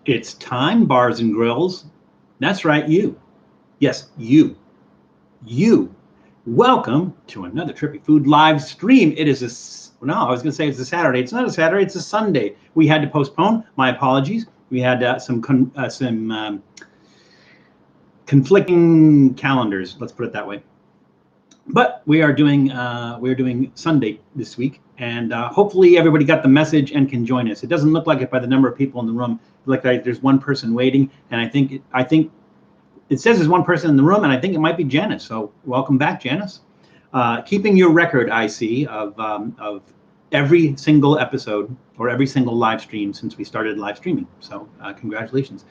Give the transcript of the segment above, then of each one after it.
It's time, bars and grills. That's right, you. Yes, you. You. Welcome to another Trippy Food live stream. It is I was going to say it's a Saturday. It's not a Saturday, it's a Sunday. We had to postpone. My apologies. We had some conflicting calendars, let's put it that way. But we are doing Sunday this week, and hopefully everybody got the message and can join us. It doesn't look like it by the number of people in the room. Like there's one person waiting, and I think it says there's one person in the room, and I think it might be Janice. So welcome back, Janice. Keeping your record, I see, of every single episode or every single live stream since we started live streaming. So congratulations.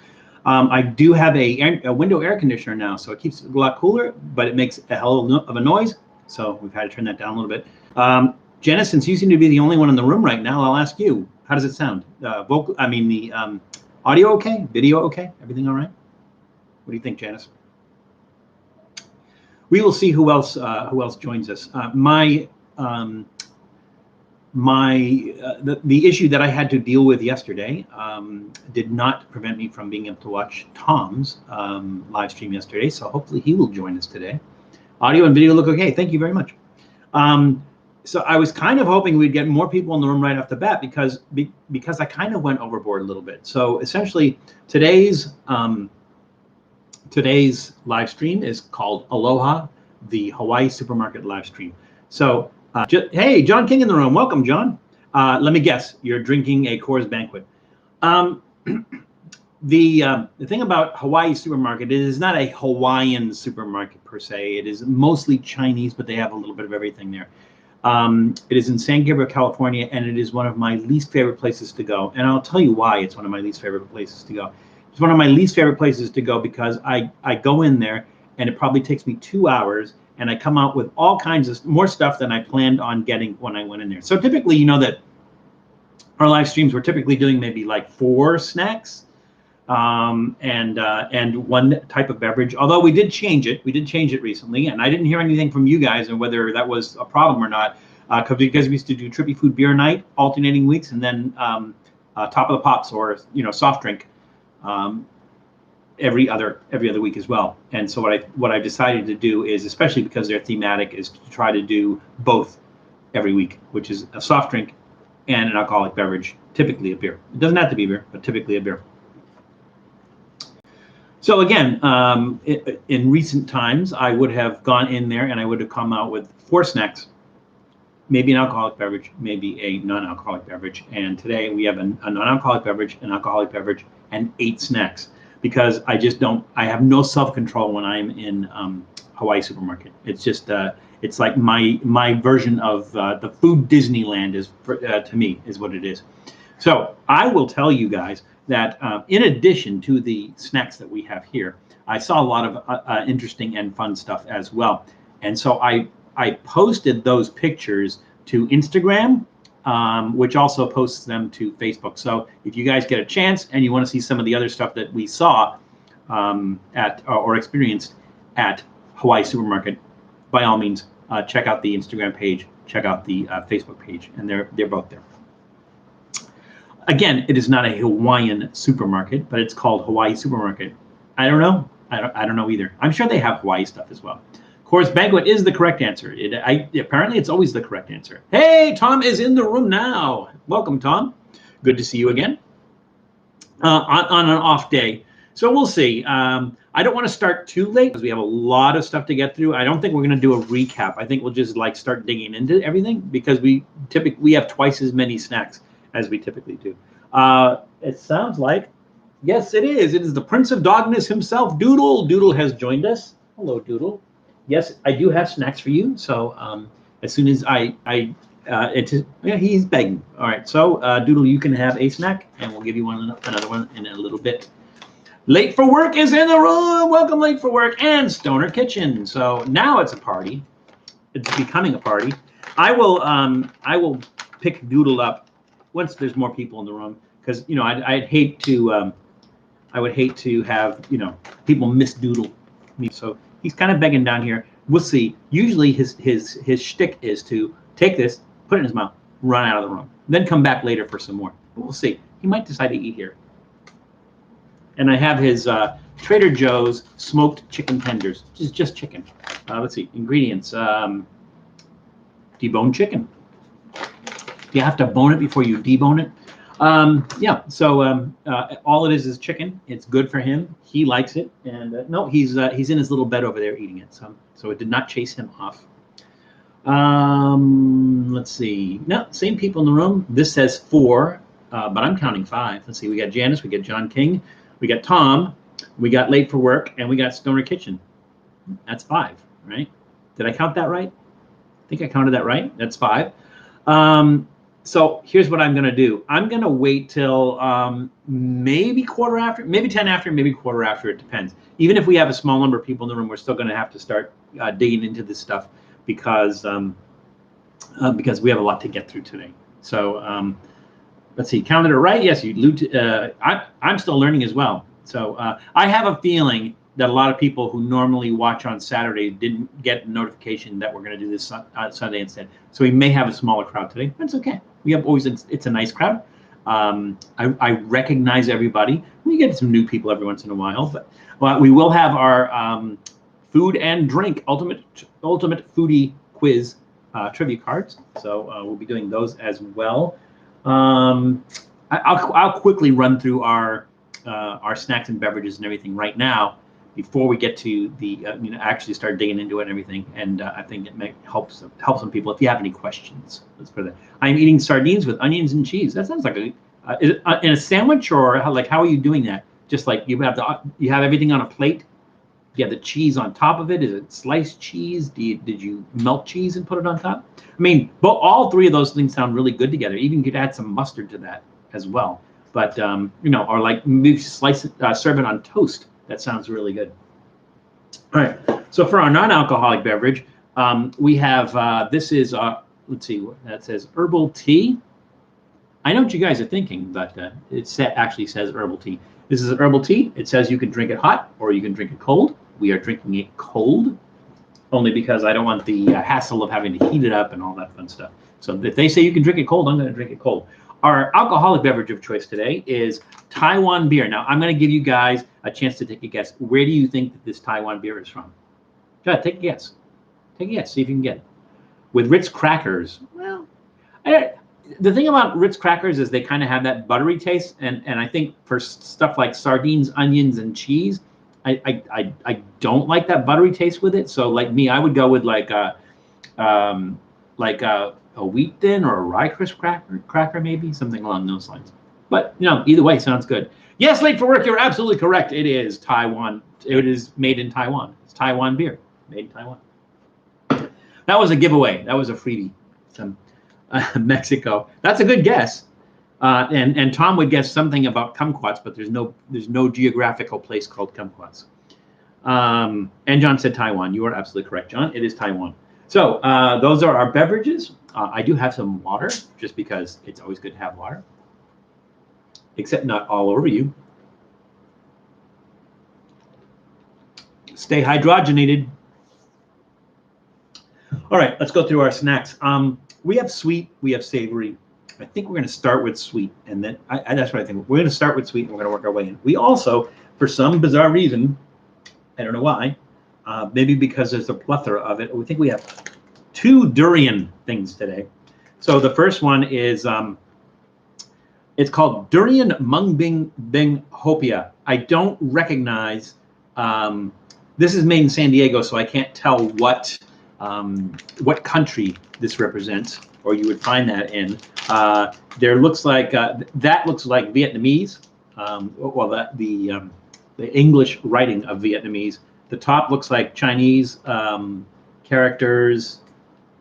I do have a window air conditioner now, so it keeps it a lot cooler, but it makes a hell of a noise. So we've had to turn that down a little bit. Janice, since you seem to be the only one in the room right now, I'll ask you, how does it sound? The audio okay? Video okay? Everything all right? What do you think, Janice? We will see who else joins us. The issue that I had to deal with yesterday did not prevent me from being able to watch Tom's live stream yesterday, so hopefully he will join us today. Audio and video look okay. Thank you very much. So I was kind of hoping we'd get more people in the room right off the bat because I kind of went overboard a little bit. So essentially, today's live stream is called Aloha, the Hawaii supermarket live stream. So. Hey, John King in the room. Welcome, John. Let me guess, you're drinking a Coors Banquet. The thing about Hawaii supermarket, it is not a Hawaiian supermarket per se. It is mostly Chinese, but they have a little bit of everything there. It is in San Gabriel, California, and it is one of my least favorite places to go. And I'll tell you why it's one of my least favorite places to go. It's one of my least favorite places to go because I go in there and it probably takes me 2 hours. And I come out with all kinds of more stuff than I planned on getting when I went in there. So typically, you know that our live streams, we're typically doing maybe like 4 snacks and one type of beverage. Although we did change it. We did change it recently. And I didn't hear anything from you guys on whether that was a problem or not. Because we used to do Trippy Food Beer Night, alternating weeks, and then Top of the Pops or soft drink. Every other week as well. And so what I've decided to do is, especially because they're thematic, is to try to do both every week, which is a soft drink and an alcoholic beverage, typically a beer. It doesn't have to be beer, but typically a beer. So again, in recent times, I would have gone in there and I would have come out with 4 snacks, maybe an alcoholic beverage, maybe a non-alcoholic beverage. And today we have a non-alcoholic beverage, an alcoholic beverage, and 8 snacks. Because I have no self-control when I'm in Hawaii supermarket. It's just, it's like my version of the food Disneyland is, to me, is what it is. So I will tell you guys that in addition to the snacks that we have here, I saw a lot of interesting and fun stuff as well. And so I posted those pictures to Instagram, which also posts them to Facebook. So if you guys get a chance and you want to see some of the other stuff that we saw or experienced at Hawaii Supermarket, by all means, check out the Instagram page, check out the Facebook page, and they're both there. Again, it is not a Hawaiian supermarket, but it's called Hawaii Supermarket. I don't know. I don't know either. I'm sure they have Hawaii stuff as well. Coors Banquet is the correct answer. Apparently, it's always the correct answer. Hey, Tom is in the room now. Welcome, Tom. Good to see you again on an off day. So we'll see. I don't want to start too late because we have a lot of stuff to get through. I don't think we're going to do a recap. I think we'll just start digging into everything because we have twice as many snacks as we typically do. It sounds like, yes, it is. It is the Prince of Dogness himself, Doodle. Doodle has joined us. Hello, Doodle. Yes, I do have snacks for you. So as soon as he's begging. All right, so Doodle, you can have a snack, and we'll give you another one in a little bit. Late for Work is in the room. Welcome, Late for Work and Stoner Kitchen. So now it's a party. It's becoming a party. I will pick Doodle up once there's more people in the room because I'd hate to I would hate to have people miss Doodle me. So he's kind of begging down here. We'll see. Usually his shtick is to take this, put it in his mouth, run out of the room, then come back later for some more. But we'll see. He might decide to eat here. And I have his Trader Joe's smoked chicken tenders, which is just chicken. Let's see, ingredients. Deboned chicken. You have to bone it before you debone it. Yeah, so all it is chicken. It's good for him. He likes it, and no, he's in his little bed over there eating it. So it did not chase him off. Let's see. No, same people in the room. This says 4, but I'm counting 5. Let's see. We got Janice. We got John King. We got Tom. We got Late for Work, and we got Stoner Kitchen. That's 5, right? Did I count that right? I think I counted that right. That's 5. So here's what I'm going to do. I'm going to wait till maybe quarter after, maybe 10 after, maybe quarter after. It depends. Even if we have a small number of people in the room, we're still going to have to start digging into this stuff because we have a lot to get through today. So let's see. Counted it right? Yes, you. I'm still learning as well. So I have a feeling that a lot of people who normally watch on Saturday didn't get a notification that we're going to do this Sunday instead. So we may have a smaller crowd today. That's okay. We have always, it's a nice crowd. I recognize everybody. We get some new people every once in a while, but we will have our food and drink ultimate foodie quiz trivia cards. So we'll be doing those as well. I'll quickly run through our snacks and beverages and everything right now before we get to the actually start digging into it and everything. And I think it may help some people. If you have any questions, let's put it. I'm eating sardines with onions and cheese. That sounds like is it in a sandwich, or how are you doing that? Just like you have everything on a plate. You have the cheese on top of it. Is it sliced cheese? Did you melt cheese and put it on top? I mean, all 3 of those things sound really good together. Even you could add some mustard to that as well. But or like maybe slice it, serve it on toast. That sounds really good. All right. So for our non-alcoholic beverage, we have this is let's see, that says herbal tea. I know what you guys are thinking, but it actually says herbal tea. This is herbal tea. It says you can drink it hot or you can drink it cold. We are drinking it cold, only because I don't want the hassle of having to heat it up and all that fun stuff. So if they say you can drink it cold, I'm going to drink it cold. Our alcoholic beverage of choice today is Taiwan Beer. Now, I'm going to give you guys a chance to take a guess. Where do you think that this Taiwan beer is from? Go ahead, take a guess. Take a guess. See if you can get it. With Ritz crackers. Well, the thing about Ritz crackers is they kind of have that buttery taste, and I think for stuff like sardines, onions, and cheese, I don't like that buttery taste with it. So like me, I would go with like a wheat thin or a rye crisp cracker, maybe something along those lines. But either way, sounds good. Yes, Late for Work, you're absolutely correct. It is Taiwan. It is made in Taiwan. It's Taiwan beer, made in Taiwan. That was a giveaway. That was a freebie. Some Mexico. That's a good guess. And Tom would guess something about kumquats, but there's no geographical place called kumquats. And John said Taiwan. You are absolutely correct, John. It is Taiwan. So those are our beverages. I do have some water, just because it's always good to have water, except not all over you. Stay hydrogenated. All right, let's go through our snacks. We have sweet, we have savory. I think we're going to start with sweet, and then that's what I think. We're going to start with sweet, and we're going to work our way in. We also, for some bizarre reason, I don't know why, maybe because there's a plethora of it, we think we have 2 durian things today. So the first one is, it's called Durian Mung Hopia. I don't recognize, this is made in San Diego, so I can't tell what country this represents, or you would find that in. There looks like, that looks like Vietnamese, well, the English writing of Vietnamese. The top looks like Chinese characters.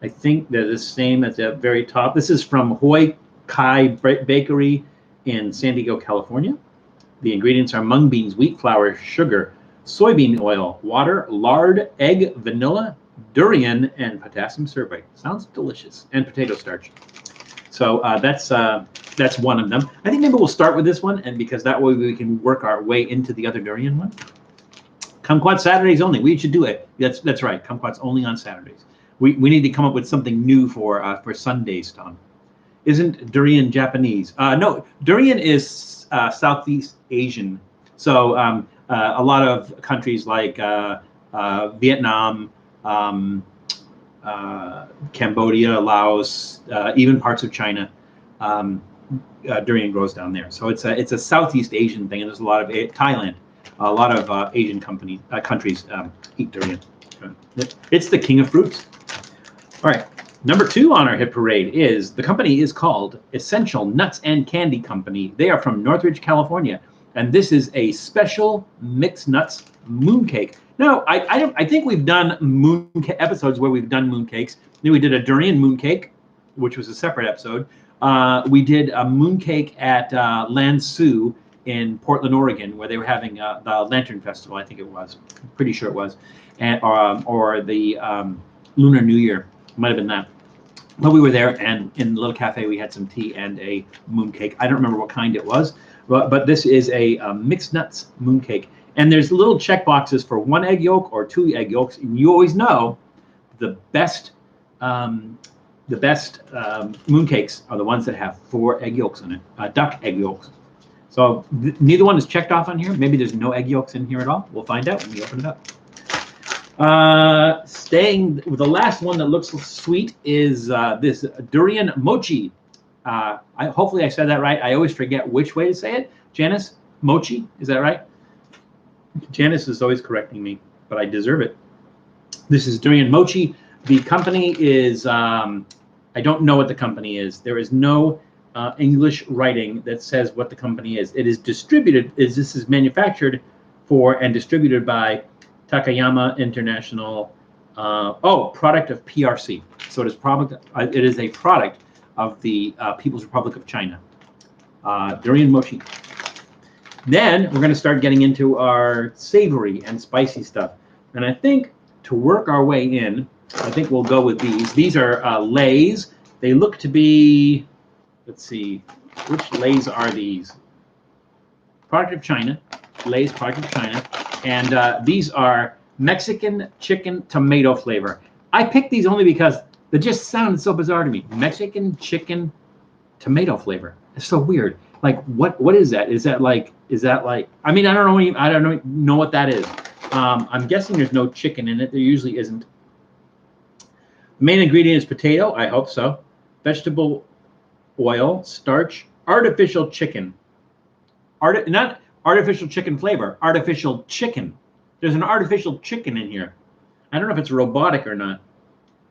I think they're the same at the very top. This is from Huy Ky Bakery in San Diego, California. The ingredients are mung beans, wheat flour, sugar, soybean oil, water, lard, egg, vanilla, durian, and potassium sorbate. Sounds delicious. And potato starch. So that's one of them. I think maybe we'll start with this one, and because that way we can work our way into the other durian one. Kumquat Saturdays only. We should do it. That's right. Kumquats only on Saturdays. We need to come up with something new for Sundays, Tom. Isn't durian Japanese? No, durian is Southeast Asian. So a lot of countries like Vietnam, Cambodia, Laos, even parts of China, durian grows down there. So it's a Southeast Asian thing, and there's a lot of Thailand, a lot of Asian countries eat durian. It's the king of fruits. All right, number 2 on our hit parade is the company is called Essential Nuts and Candy Company. They are from Northridge, California, and this is a special mixed nuts mooncake. Now, I think we've done episodes where we've done mooncakes. Then we did a durian mooncake, which was a separate episode. We did a mooncake at Lansu in Portland, Oregon, where they were having the Lantern Festival. I think it was. I'm pretty sure it was, and or the Lunar New Year. Might have been that. But we were there, and in the little cafe, we had some tea and a mooncake. I don't remember what kind it was, but this is a mixed nuts mooncake. And there's little check boxes for 1 egg yolk or 2 egg yolks. And you always know the best mooncakes are the ones that have 4 egg yolks in it, duck egg yolks. So neither one is checked off on here. Maybe there's no egg yolks in here at all. We'll find out when we open it up. Staying with the last one that looks sweet is this Durian Mochi. Hopefully I said that right. I always forget which way to say it. Janice, Mochi, is that right? Janice is always correcting me, but I deserve it. This is Durian Mochi. The company is, I don't know what the company is. There is no English writing that says what the company is. It is distributed, this is manufactured for and distributed by Takayama International, product of PRC. So it is a product of the People's Republic of China. Durian Mochi. Then we're going to start getting into our savory and spicy stuff. And I think to work our way in, I think we'll go with these. These are Lays. They look to be, let's see, which Lays are these? Product of China. Lays, product of China. And these are Mexican chicken tomato flavor. I picked these only because they just sounded so bizarre to me. Mexican chicken tomato flavor. It's so weird. Like what is that? Is that like I mean, I don't know what that is. I'm guessing there's no chicken in it. There usually isn't. The main ingredient is potato. I hope so. Vegetable oil, starch, artificial chicken. Not artificial chicken flavor. Artificial chicken. There's an artificial chicken in here. I don't know if it's robotic or not.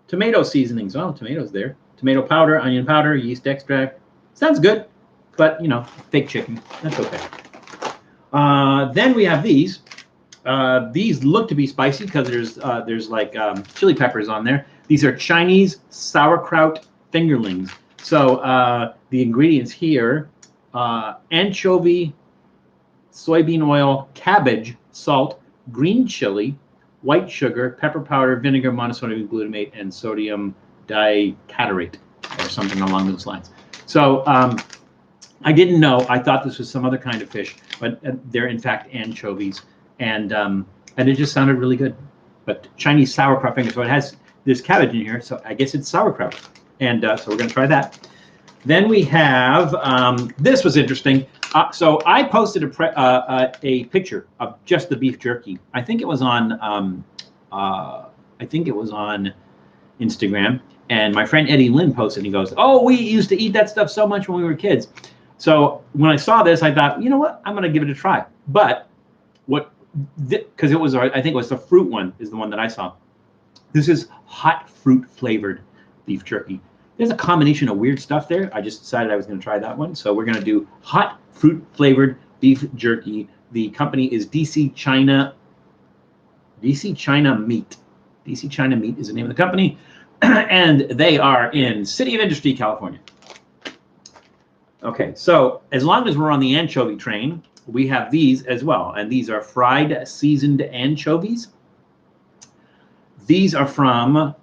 Tomato seasonings. Oh, tomatoes there. Tomato powder, onion powder, yeast extract. Sounds good, but you know, fake chicken. That's okay. Then we have these. These look to be spicy because there's like chili peppers on there. These are Chinese sauerkraut fingerlings. So the ingredients here: anchovy, soybean oil, cabbage, salt, green chili, white sugar, pepper powder, vinegar, monosodium glutamate, and sodium dicatorate, or something along those lines. So I didn't know. I thought this was some other kind of fish, but they're in fact anchovies, and it just sounded really good. But Chinese sauerkraut fingers. So there's cabbage in here, so I guess it's sauerkraut, and so we're gonna try that. Then we have this was interesting. So I posted a picture of just the beef jerky. I think it was on Instagram, and my friend Eddie Lynn posted. He goes, "Oh, we used to eat that stuff so much when we were kids." So when I saw this, I thought, you know what, I'm gonna give it a try. But because it was, I think it was the fruit one is the one that I saw. This is hot fruit flavored beef jerky. There's a combination of weird stuff there. I just decided I was going to try that one. So we're going to do hot fruit flavored beef jerky. The company is DC China Meat. DC China Meat is the name of the company. And they are in City of Industry, California. Okay, so as long as we're on the anchovy train, we have these as well. And these are fried seasoned anchovies. These are from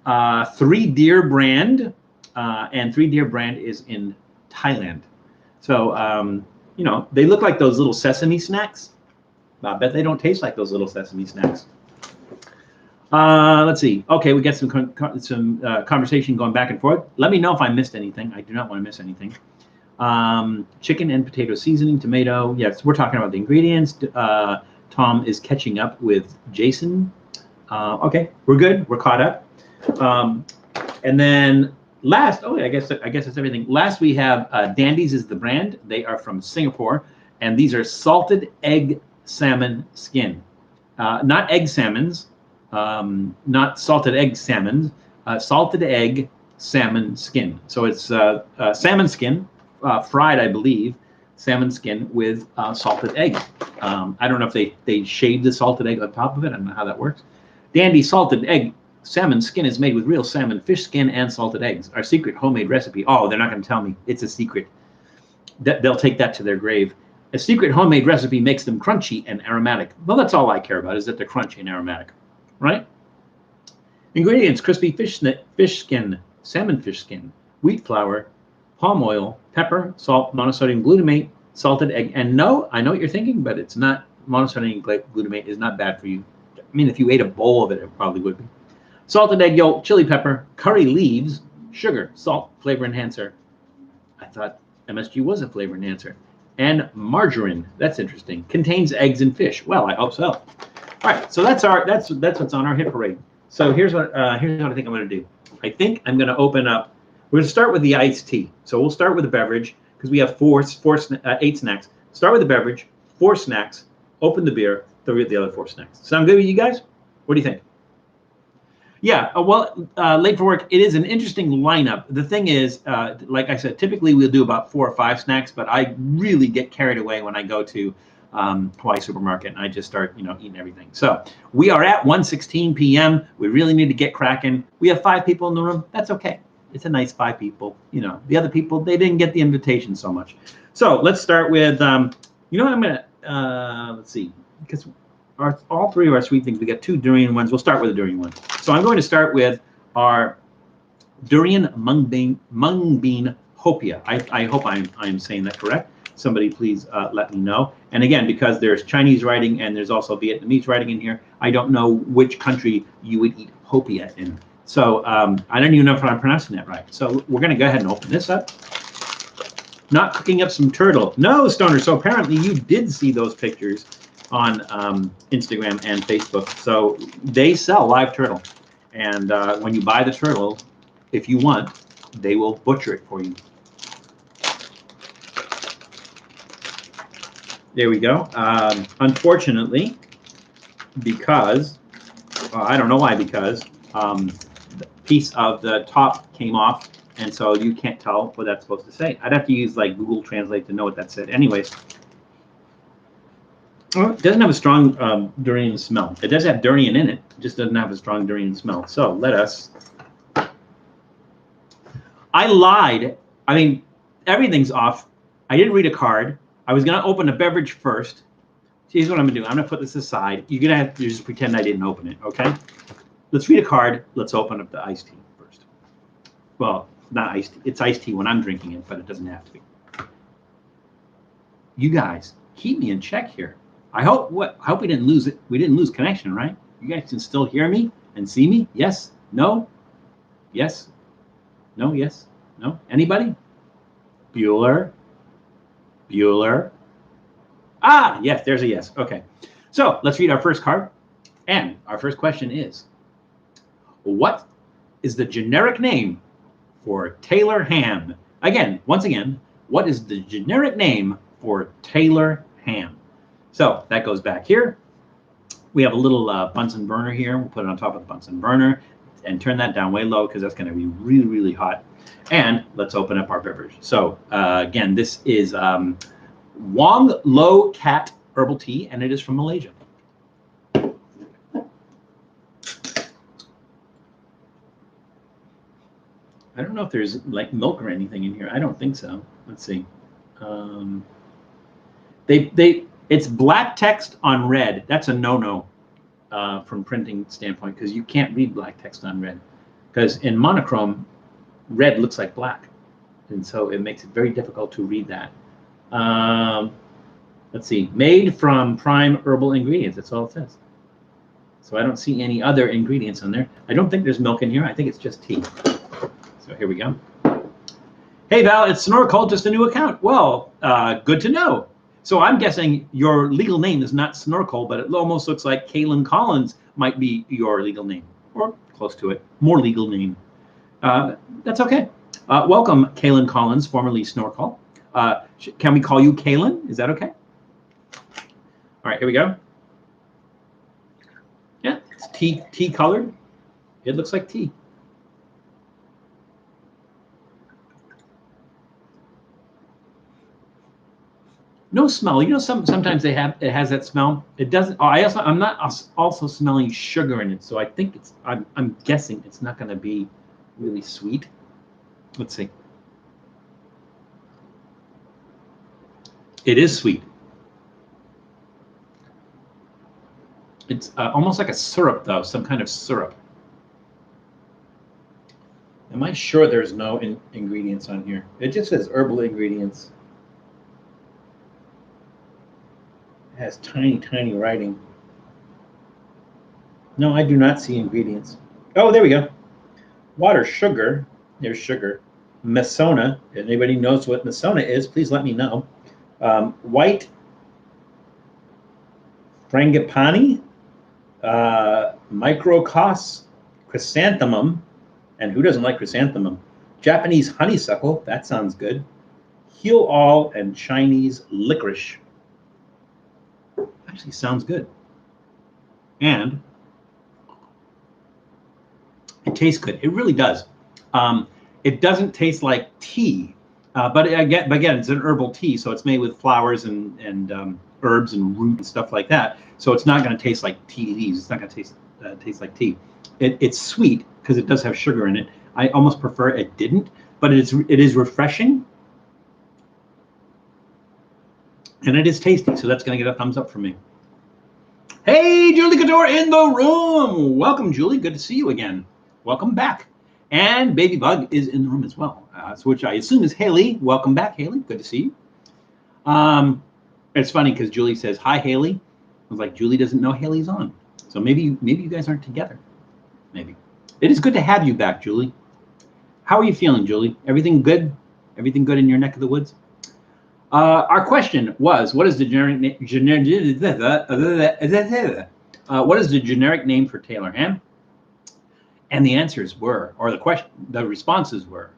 Three Deer brand. And Three Deer brand is in Thailand. So, you know, they look like those little sesame snacks. I bet they don't taste like those little sesame snacks. Let's see. Okay, we got some conversation going back and forth. Let me know if I missed anything. I do not want to miss anything. Chicken and potato seasoning, tomato. Yes, we're talking about the ingredients. Tom is catching up with Jason. Okay, we're good. We're caught up. And then last, I guess that's everything. Last we have Dandy's is the brand. They are from Singapore, and these are salted egg salmon skin. Not egg salmons, not salted egg salmon, salted egg salmon skin. So it's salmon skin, fried, I believe, salmon skin with salted egg. I don't know if they shave the salted egg on top of it. I don't know how that works. Dandy salted egg salmon skin is made with real salmon, fish skin, and salted eggs. Our secret homemade recipe. Oh, they're not going to tell me. It's a secret. They'll take that to their grave. A secret homemade recipe makes them crunchy and aromatic. Well, that's all I care about, is that they're crunchy and aromatic, right? Ingredients: crispy fish skin, salmon fish skin, wheat flour, palm oil, pepper, salt, monosodium glutamate, salted egg. And no, I know what you're thinking, but it's not. Monosodium glutamate is not bad for you. I mean, if you ate a bowl of it, it probably would be. Salted egg yolk, chili pepper, curry leaves, sugar, salt, flavor enhancer. I thought MSG was a flavor enhancer. And margarine. That's interesting. Contains eggs and fish. Well, I hope so. All right, so that's what's on our hit parade. So here's what I think I'm going to do. I think I'm going to open up. We're going to start with the iced tea. So we'll start with the beverage because we have eight snacks. Start with the beverage, 4 snacks. Open the beer. Throw the other 4 snacks. Sound good with you guys? What do you think? Yeah, late for work. It is an interesting lineup. The thing is, like I said, typically we'll do about 4 or 5 snacks, but I really get carried away when I go to Hawaii Supermarket and I just start, eating everything. So we are at 1:16 p.m. We really need to get cracking. We have 5 people in the room. That's okay. It's a nice 5 people. The other people, they didn't get the invitation so much. So let's start with, I'm gonna let's see, because all 3 of our sweet things, we got 2 durian ones. We'll start with the durian one. So I'm going to start with our durian mung bean hopia. I hope I'm saying that correct. Somebody please let me know. And again, because there's Chinese writing and there's also Vietnamese writing in here, I don't know which country you would eat hopia in. So I don't even know if I'm pronouncing that right. So we're going to go ahead and open this up. Not cooking up some turtle. No, Stoner. So apparently you did see those pictures on Instagram and Facebook. So they sell live turtle. And when you buy the turtle, if you want, they will butcher it for you. There we go. Unfortunately, because, I don't know why, because the piece of the top came off, and so you can't tell what that's supposed to say. I'd have to use like Google Translate to know what that said. Anyways, it doesn't have a strong durian smell. It does have durian in it. It just doesn't have a strong durian smell. So let us. I lied. I mean, everything's off. I didn't read a card. I was going to open a beverage first. Here's what I'm going to do. I'm going to put this aside. You're going to have to just pretend I didn't open it, okay? Let's read a card. Let's open up the iced tea first. Well, not iced tea. It's iced tea when I'm drinking it, but it doesn't have to be. You guys, keep me in check here. I hope we didn't lose it. We didn't lose connection, right? You guys can still hear me and see me? Yes? No? Yes? No? Yes? No? Anybody? Bueller? Bueller? Ah, yes, there's a yes. Okay. So let's read our first card. And our first question is, what is the generic name for Taylor ham? Once again, what is the generic name for Taylor ham? So that goes back here. We have a little Bunsen burner here. We'll put it on top of the Bunsen burner and turn that down way low because that's going to be really, really hot. And let's open up our beverage. So again, this is Wong Lo Kat herbal tea, and it is from Malaysia. I don't know if there's like milk or anything in here. I don't think so. Let's see. It's black text on red. That's a no-no from printing standpoint because you can't read black text on red because in monochrome, red looks like black, and so it makes it very difficult to read that. Let's see. Made from prime herbal ingredients. That's all it says. So I don't see any other ingredients on there. I don't think there's milk in here. I think it's just tea. So here we go. Hey Val, it's Snorkel, just a new account. Well, good to know. So I'm guessing your legal name is not Snorkel, but it almost looks like Kaylin Collins might be your legal name, or close to it, more legal name. That's okay. Welcome, Kaylin Collins, formerly Snorkel. Can we call you Kaylin? Is that okay? All right, here we go. Yeah, it's tea colored. It looks like tea. No smell. You know, sometimes it has that smell. It doesn't. Oh, I'm not also smelling sugar in it, so I think I'm guessing it's not going to be really sweet. Let's see. It is sweet. It's almost like a syrup, though, some kind of syrup. Am I sure there's no ingredients on here? It just says herbal ingredients. It has tiny writing. No, I do not see ingredients. Oh, there we go. Water, sugar. There's sugar. Masona. If anybody knows what Masona is, please let me know. White frangipani, microcos, chrysanthemum, and who doesn't like chrysanthemum? Japanese honeysuckle, that sounds good. Heel all and Chinese licorice. Actually sounds good. And it tastes good. It really does. It doesn't taste like tea, but again, it's an herbal tea, so it's made with flowers and herbs and root and stuff like that. So it's not going to taste like tea leaves. It's not going to taste like tea. It's sweet because it does have sugar in it. I almost prefer it didn't, but it is refreshing, and it is tasty. So that's going to get a thumbs up from me. Hey, Julie Couture in the room. Welcome, Julie. Good to see you again. Welcome back. And Baby Bug is in the room as well, which I assume is Haley. Welcome back, Haley. Good to see you. It's funny because Julie says, hi, Haley. I was like, Julie doesn't know Haley's on. So maybe you guys aren't together. Maybe. It is good to have you back, Julie. How are you feeling, Julie? Everything good? Everything good in your neck of the woods? Our question was, what is the generic name for Taylor ham? And the answers were, or the responses were,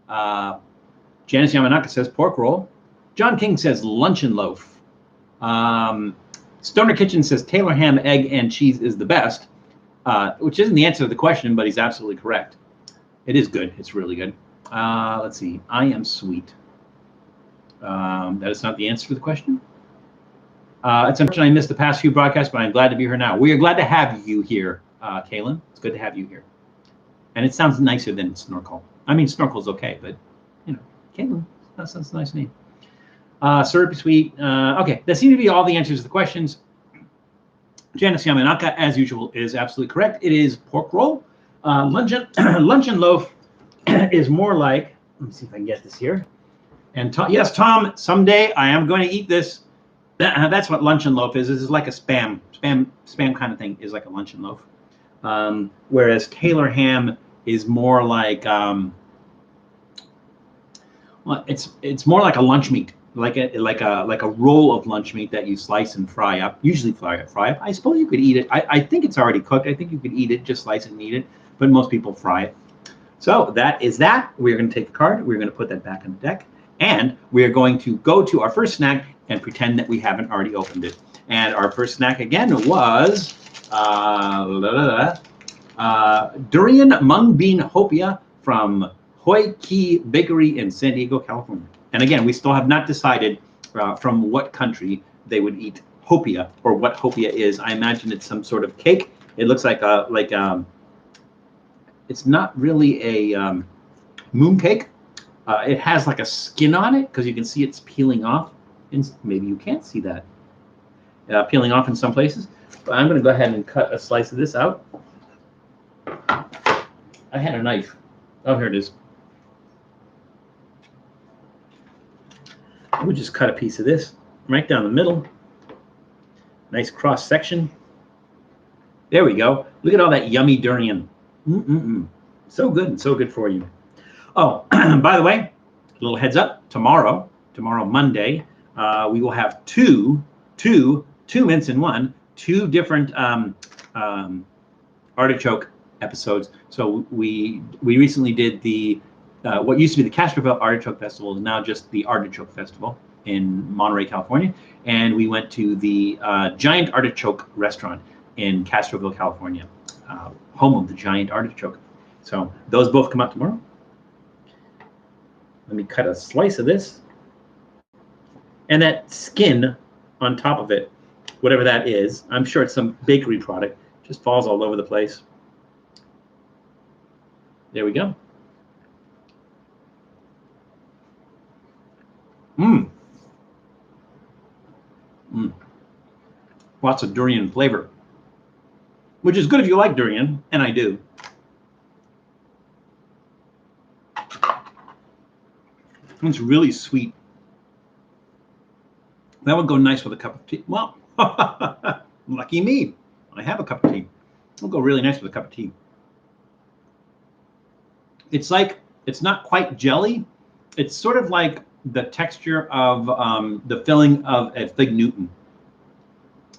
Janice Yamanaka says pork roll. John King says luncheon loaf. Stoner Kitchen says Taylor ham, egg, and cheese is the best, which isn't the answer to the question, but he's absolutely correct. It is good. It's really good. Let's see. I am sweet. That is not the answer to the question. It's unfortunate I missed the past few broadcasts, but I'm glad to be here now. We are glad to have you here, Kaylin. It's good to have you here. And it sounds nicer than Snorkel. I mean, Snorkel's okay, but, you know, Kaylin, that's a nice name. Syrupy sweet. Okay, that seem to be all the answers to the questions. Janice Yamanaka, as usual, is absolutely correct. It is pork roll. Luncheon loaf is more like, let me see if I can get this here. And yes, Tom, someday I am going to eat this. That's what luncheon loaf is. This is like a spam kind of thing, is like a luncheon loaf. Whereas Taylor ham is more like, well, it's more like a lunch meat, like a roll of lunch meat that you slice and fry up. Usually fry up. I suppose you could eat it. I think it's already cooked. I think you could eat it, just slice it and eat it. But most people fry it. So that is that. We're going to take the card. We're going to put that back in the deck. And we are going to go to our first snack and pretend that we haven't already opened it. And our first snack again was Durian Mung Bean Hopia from Huy Ky Bakery in San Diego, California. And again, we still have not decided from what country they would eat Hopia, or what Hopia is. I imagine it's some sort of cake. It looks like it's not really a moon cake. It has like a skin on it because you can see it's peeling off. Maybe you can't see that peeling off in some places. But I'm going to go ahead and cut a slice of this out. I had a knife. Oh, here it is. We'll just cut a piece of this right down the middle. Nice cross section. There we go. Look at all that yummy durian. So good and so good for you. Oh, by the way, little heads up, tomorrow Monday, we will have two mints in one, two different artichoke episodes. So we recently did the what used to be the Castroville Artichoke Festival is now just the Artichoke Festival in Monterey, California, and we went to the Giant Artichoke restaurant in Castroville, California, home of the Giant Artichoke. So those both come out tomorrow. Let me cut a slice of this, and that skin on top of it, whatever that is, I'm sure it's some bakery product, just falls all over the place. There we go. Lots of durian flavor, which is good if you like durian, and I do. It's really sweet. That would go nice with a cup of tea. Well, lucky me. I have a cup of tea. It'll go really nice with a cup of tea. It's like, it's not quite jelly. It's sort of like the texture of the filling of a fig Newton.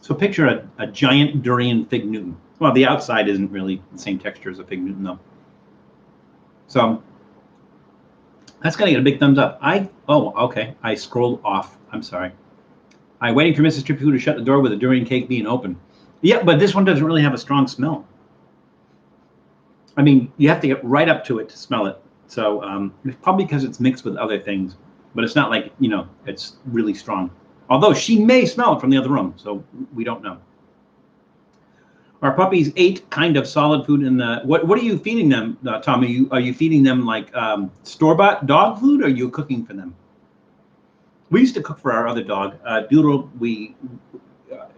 So picture a giant durian fig Newton. Well, the outside isn't really the same texture as a fig Newton, though. So that's gonna get a big thumbs up. Oh, okay. I scrolled off. I'm sorry. I'm waiting for Mrs. Trippy to shut the door with a durian cake being open. Yeah, but this one doesn't really have a strong smell. I mean, you have to get right up to it to smell it. So it's probably because it's mixed with other things, but it's not like, you know, it's really strong. Although she may smell it from the other room, so we don't know. Our puppies ate kind of solid food in the, what are you feeding them, Tom? Are you feeding them like store-bought dog food, or are you cooking for them? We used to cook for our other dog, Doodle. I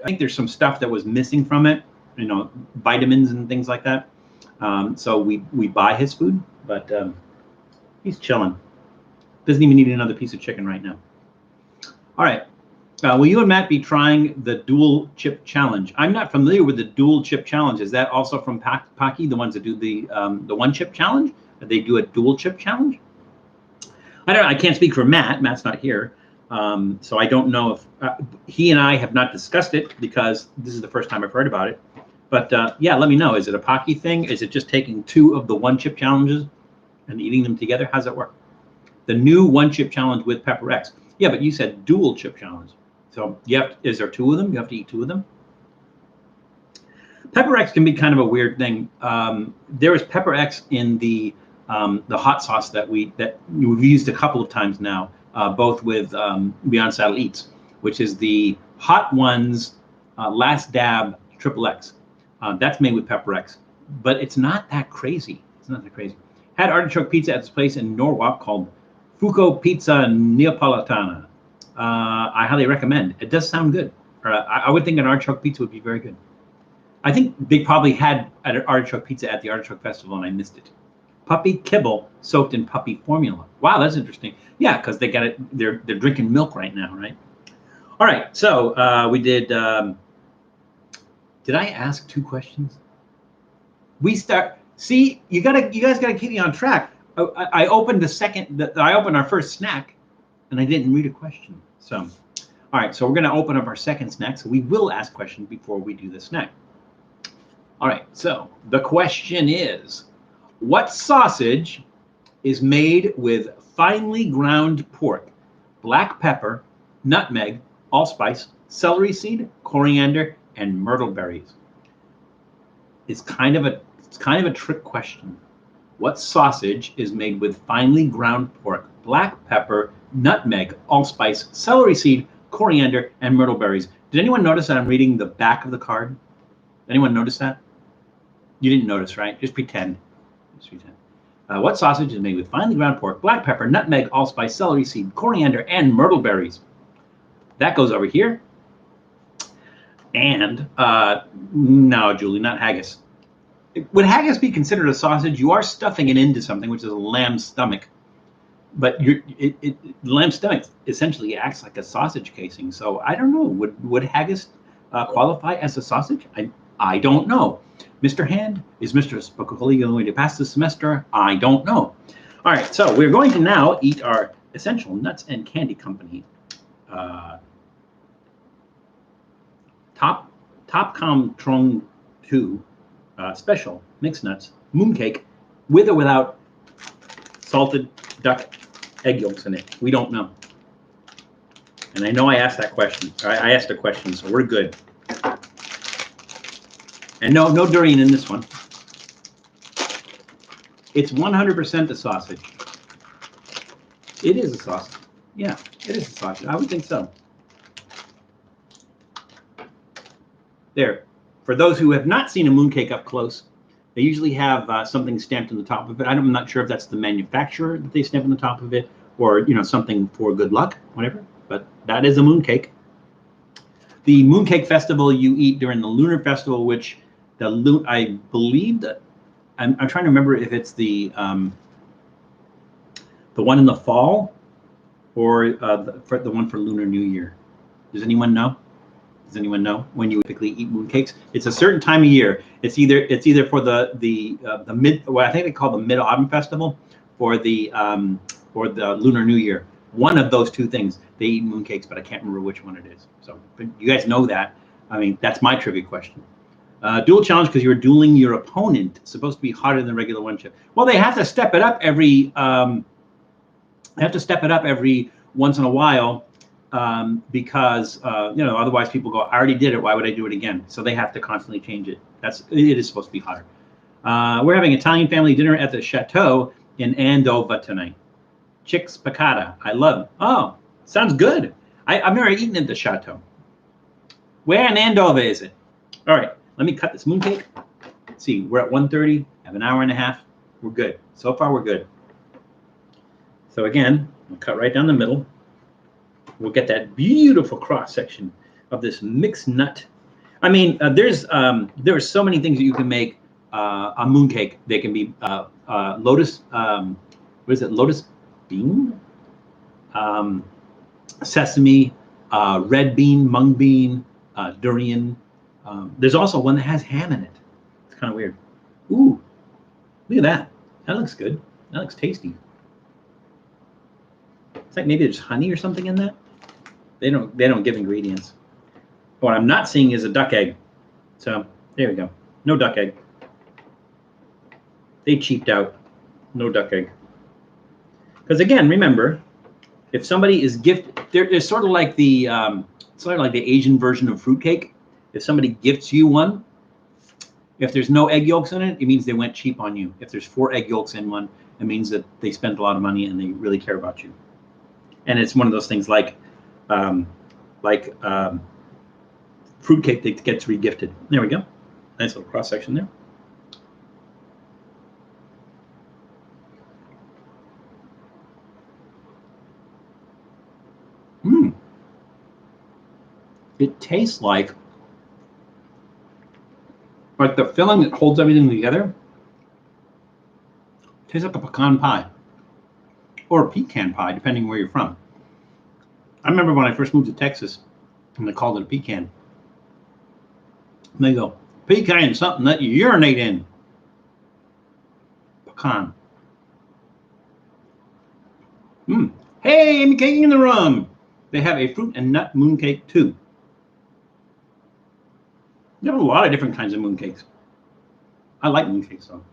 think there's some stuff that was missing from it, you know, vitamins and things like that. So we buy his food, but he's chilling. Doesn't even need another piece of chicken right now. All right. Will you and Matt be trying the dual chip challenge? I'm not familiar with the dual chip challenge. Is that also from Pocky, the ones that do the one chip challenge? They do a dual chip challenge? I don't know. I can't speak for Matt. Matt's not here. So I don't know if he and I have not discussed it, because this is the first time I've heard about it. But yeah, let me know. Is it a Pocky thing? Is it just taking two of the one chip challenges and eating them together? How's that work? The new one chip challenge with Pepper X. Yeah, but you said dual chip challenge. So is there two of them? You have to eat two of them? Pepper X can be kind of a weird thing. There is Pepper X in the hot sauce that we've used a couple of times now, both with Beyond Saddle Eats, which is the Hot Ones Last Dab XXX. That's made with Pepper X, but it's not that crazy. It's not that crazy. Had artichoke pizza at this place in Norwalk called Fuco Pizza Neapolitana. I highly recommend. It does sound good. I would think an artichoke pizza would be very good. I think they probably had an artichoke pizza at the Artichoke Festival and I missed it. Puppy kibble soaked in puppy formula. Wow, that's interesting. Yeah, because they got it. They're drinking milk right now, right? All right. So we did. Did I ask two questions? We start. See, you guys gotta keep me on track. I opened I opened our first snack, and I didn't read a question. So, all right. So we're gonna open up our second snack. So we will ask questions before we do the snack. All right. So the question is, what sausage is made with finely ground pork, black pepper, nutmeg, allspice, celery seed, coriander, and myrtle berries? It's kind of a trick question. What sausage is made with finely ground pork, black pepper, nutmeg, allspice, celery seed, coriander, and myrtle berries? Did anyone notice that I'm reading the back of the card? Anyone notice that? You didn't notice, right? Just pretend. Just pretend. What sausage is made with finely ground pork, black pepper, nutmeg, allspice, celery seed, coriander, and myrtle berries? That goes over here. And no, Julie, not haggis. Would haggis be considered a sausage? You are stuffing it into something, which is a lamb's stomach. But the lamb's stomach essentially acts like a sausage casing. So I don't know. Would haggis qualify as a sausage? I don't know. Mr. Hand, is Mr. Spokoli going to pass the semester? I don't know. All right, so we're going to now eat our Essential Nuts and Candy Company. Top Com Trong 2 special mixed nuts mooncake with or without salted duck egg yolks in it. We don't know. And I know I asked that question. I asked a question, so we're good. And no durian in this one. It's 100% a sausage. It is a sausage. Yeah, it is a sausage. I would think so. There. For those who have not seen a mooncake up close, they usually have something stamped on the top of it. I'm not sure if that's the manufacturer that they stamp on the top of it, or something for good luck, whatever. But that is a mooncake. The mooncake festival you eat during the lunar festival, which I believe that I'm trying to remember if it's the one in the fall or the one for Lunar New Year. Does anyone know? Does anyone know when you typically eat mooncakes? It's a certain time of year. It's either for the mid, what I think they call the Mid-Autumn Festival, or the Lunar New Year. One of those two things. They eat mooncakes, but I can't remember which one it is. So but you guys know that. I mean, that's my trivia question. Dual challenge because you're dueling your opponent. It's supposed to be harder than the regular one chip. Well, they have to step it up every. They have to step it up every once in a while. Because otherwise people go, I already did it, why would I do it again? So they have to constantly change it. It is supposed to be hotter. We're having Italian family dinner at the chateau in Andover tonight. Chicks piccata, I love it. Oh, sounds good. I've never eaten at the chateau. Where in Andover is it? All right, let me cut this mooncake. Let's see, we're at 1:30, have an hour and a half. We're good. So far, we're good. So again, we'll cut right down the middle. We'll get that beautiful cross section of this mixed nut. I mean, there are so many things that you can make a mooncake. They can be lotus. What is it? Lotus bean, sesame, red bean, mung bean, durian. There's also one that has ham in it. It's kind of weird. Ooh, look at that. That looks good. That looks tasty. It's like maybe there's honey or something in that. They don't give ingredients. What I'm not seeing is a duck egg. So there we go. No duck egg. They cheaped out. No duck egg. Because again, remember, if somebody is gifted, there's sort of like the Asian version of fruitcake. If somebody gifts you one, if there's no egg yolks in it, it means they went cheap on you. If there's 4 egg yolks in one, it means that they spent a lot of money and they really care about you. And it's one of those things like fruitcake that gets regifted. There we go. Nice little cross section there. It tastes like the filling that holds everything together. Tastes like a pecan pie or a pecan pie, depending where you're from. I remember when I first moved to Texas, and they called it a pecan. And they go, pecan is something that you urinate in. Pecan. Hey, Amy Cake in the room. They have a fruit and nut mooncake too. They have a lot of different kinds of mooncakes. I like mooncakes though.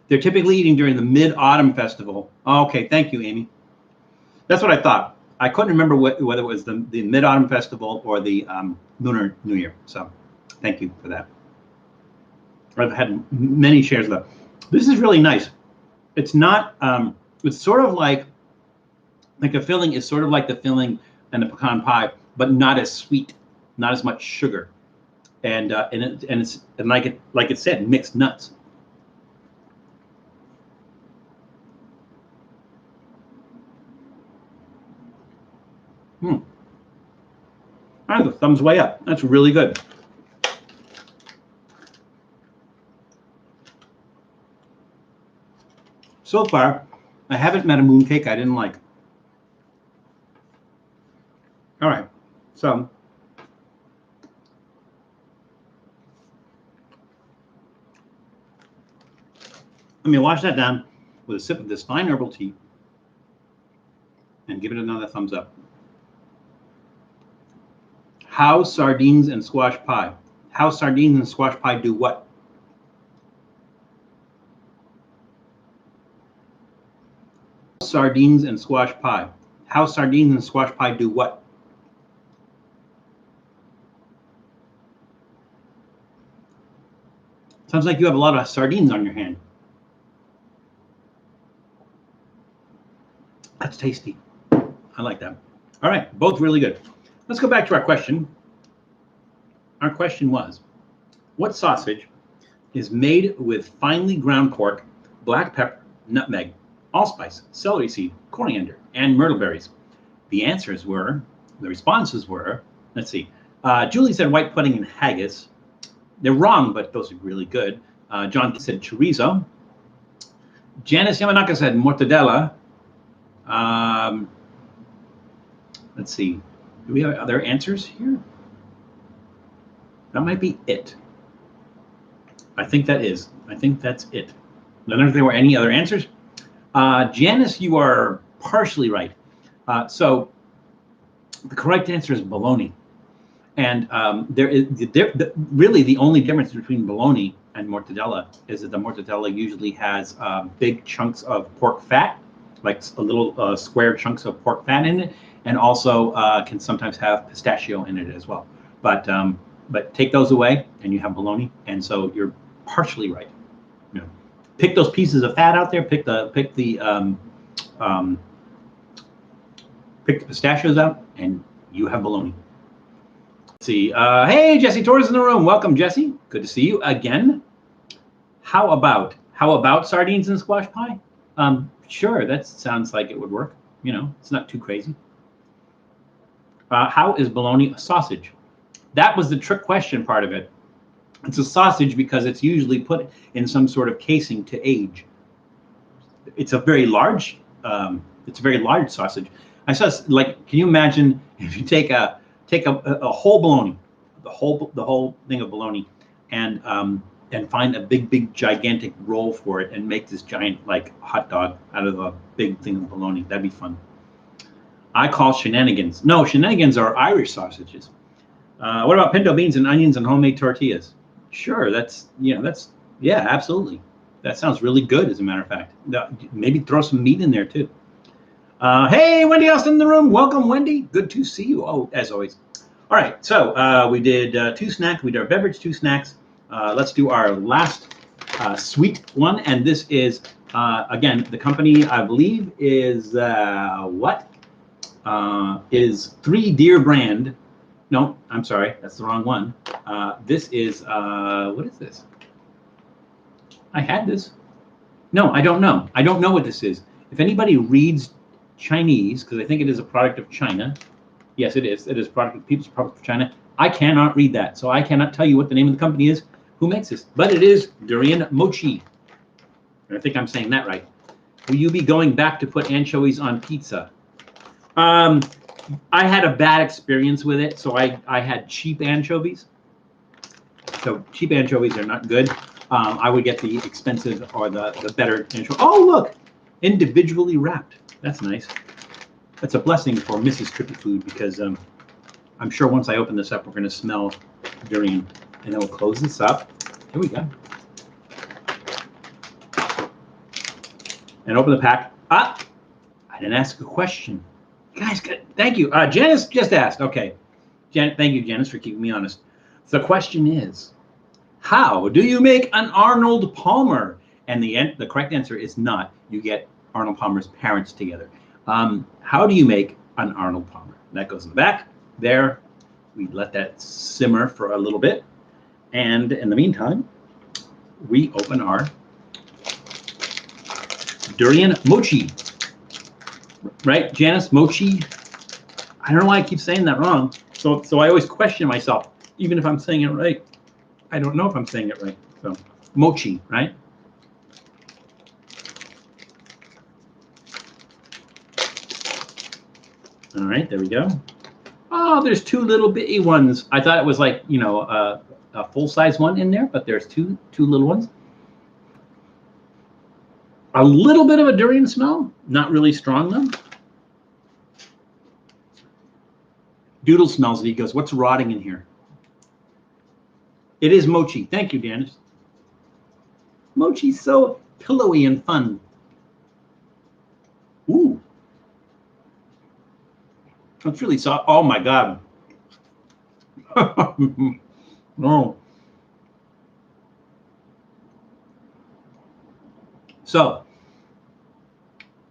They're typically eating during the Mid-Autumn Festival. Oh, okay, thank you, Amy. That's what I thought. I couldn't remember whether it was the Mid-Autumn Festival or the Lunar New Year. So thank you for that. I've had many shares of that. This is really nice. It's not, it's sort of like a filling is sort of like the filling in the pecan pie, but not as sweet, not as much sugar. And like it said, mixed nuts. That's a thumbs way up. That's really good. So far, I haven't met a mooncake I didn't like. All right, so let me wash that down with a sip of this fine herbal tea. and give it another thumbs up. How sardines and squash pie? How sardines and squash pie do what? Sardines and squash pie. How sardines and squash pie do what? Sounds like you have a lot of sardines on your hand. That's tasty. I like that. All right, both really good. Let's go back to our question. Our question was, what sausage is made with finely ground pork, black pepper, nutmeg, allspice, celery seed, coriander, and myrtle berries? The responses were, let's see. Julie said white pudding and haggis. They're wrong, but those are really good. John said chorizo. Janice Yamanaka said mortadella. Let's see. Do we have other answers here? That might be it. I think that is. I think that's it. I don't know if there were any other answers. Janice, you are partially right. So the correct answer is bologna. And there is really the only difference between bologna and mortadella is that the mortadella usually has big chunks of pork fat, like a little square chunks of pork fat in it, and also can sometimes have pistachio in it as well. But take those away and you have bologna, and so you're partially right. You know, pick those pieces of fat out there. Pick the pistachios out, and you have bologna. Let's see. Hey, Jesse Torres in the room. Welcome, Jesse. Good to see you again. How about sardines and squash pie? Sure, that sounds like it would work. You know, it's not too crazy. How is bologna a sausage? That was the trick question part of it. It's a sausage because it's usually put in some sort of casing to age. It's a very large sausage. I saw, like, can you imagine if you take a whole bologna, the whole thing of bologna, and find a big gigantic roll for it and make this giant like hot dog out of a big thing of bologna. That'd be fun. I call shenanigans. No, shenanigans are Irish sausages. What about pinto beans and onions and homemade tortillas? Sure, yeah, absolutely. That sounds really good, as a matter of fact. Maybe throw some meat in there too. Hey, Wendy Austin in the room. Welcome, Wendy. Good to see you. Oh, as always. All right, so we did 2 snacks. We did our beverage, 2 snacks. Let's do our last sweet one, and this is again the company I believe is is 3 Deer brand. No, I'm sorry, that's the wrong one. This is what is this? I had this. No, I don't know. I don't know what this is. If anybody reads Chinese, because I think it is a product of China. Yes, it is. It is people's product of China. I cannot read that, so I cannot tell you what the name of the company is, who makes this. But it is Durian Mochi. I think I'm saying that right. Will you be going back to put anchovies on pizza? I had a bad experience with it, so I had cheap anchovies. So cheap anchovies are not good. I would get the expensive or the better anchovy. Oh, look, individually wrapped. That's nice. That's a blessing for Mrs. Trippy Food, because I'm sure once I open this up, we're going to smell durian. And then we'll close this up. Here we go. And open the pack. I didn't ask a question. Guys, thank you. Janice just asked. Okay. Thank you, Janice, for keeping me honest. The question is, how do you make an Arnold Palmer? And the correct answer is not. You get Arnold Palmer's parents together. How do you make an Arnold Palmer? That goes in the back. There, we let that simmer for a little bit. And in the meantime, we open our Durian Mochi. Right, Janice? Mochi? I don't know why I keep saying that wrong. So I always question myself, even if I'm saying it right. I don't know if I'm saying it right. So, mochi, right? All right, there we go. Oh, there's 2 little bitty ones. I thought it was like, you know, a full-size one in there, but there's two little ones. A little bit of a durian smell, not really strong though. Doodle smells it. He goes, what's rotting in here? It is mochi. Thank you, Dennis. Mochi's so pillowy and fun. Ooh. That's really soft. Oh my God. Oh. So,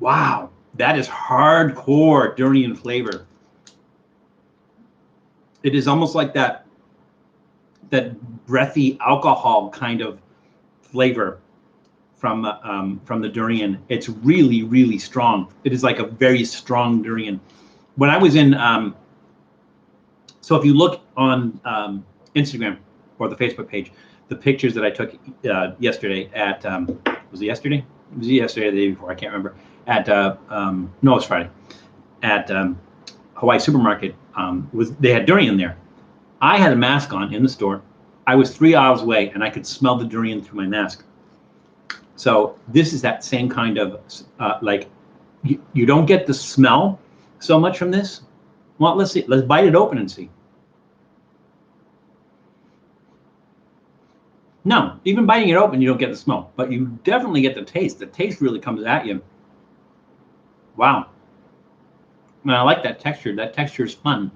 wow, that is hardcore durian flavor. It is almost like that breathy alcohol kind of flavor from the durian. It's really, really strong. It is like a very strong durian. When I was in, so if you look on Instagram or the Facebook page, the pictures that I took yesterday at, was it yesterday? It was yesterday or the day before, I can't remember. At, no, it was Friday. At Hawaii Supermarket, they had durian there. I had a mask on in the store. I was 3 aisles away and I could smell the durian through my mask. So this is that same kind of, like, you don't get the smell so much from this. Well, let's see, let's bite it open and see. No, even biting it open, you don't get the smell, but you definitely get the taste. The taste really comes at you. Wow. And I like that texture. That texture is fun.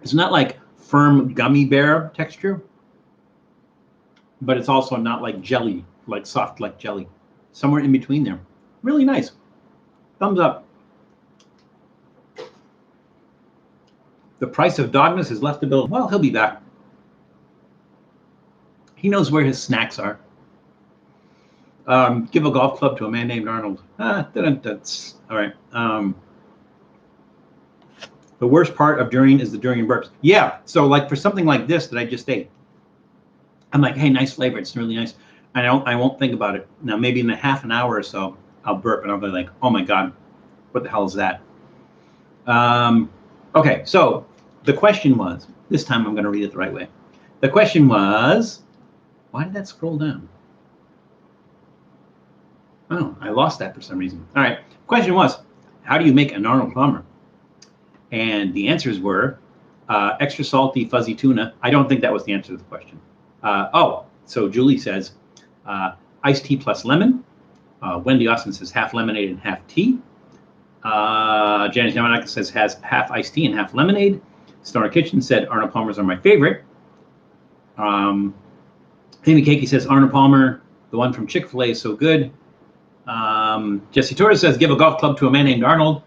It's not like firm gummy bear texture, but it's also not like jelly, like soft like jelly. Somewhere in between there. Really nice. Thumbs up. The price of Dogmas has left the building. Well, he'll be back. He knows where his snacks are. Give a golf club to a man named Arnold. That's all right. The worst part of durian is the durian burps. Yeah, so like for something like this that I just ate, I'm like, hey, nice flavor. It's really nice. I won't think about it. Now, maybe in a half an hour or so, I'll burp and I'll be like, oh my God, what the hell is that? Okay, so the question was, this time I'm going to read it the right way. The question was, why did that scroll down? Oh, I lost that for some reason. All right, question was, how do you make an Arnold Palmer? And the answers were extra salty, fuzzy tuna. I don't think that was the answer to the question. So Julie says iced tea plus lemon. Wendy Austin says half lemonade and half tea. Janice Yamanaka says has half iced tea and half lemonade. Stoner Kitchen said Arnold Palmers are my favorite. Amy Cakey says Arnold Palmer, the one from Chick-fil-A is so good. Jesse Torres says give a golf club to a man named Arnold.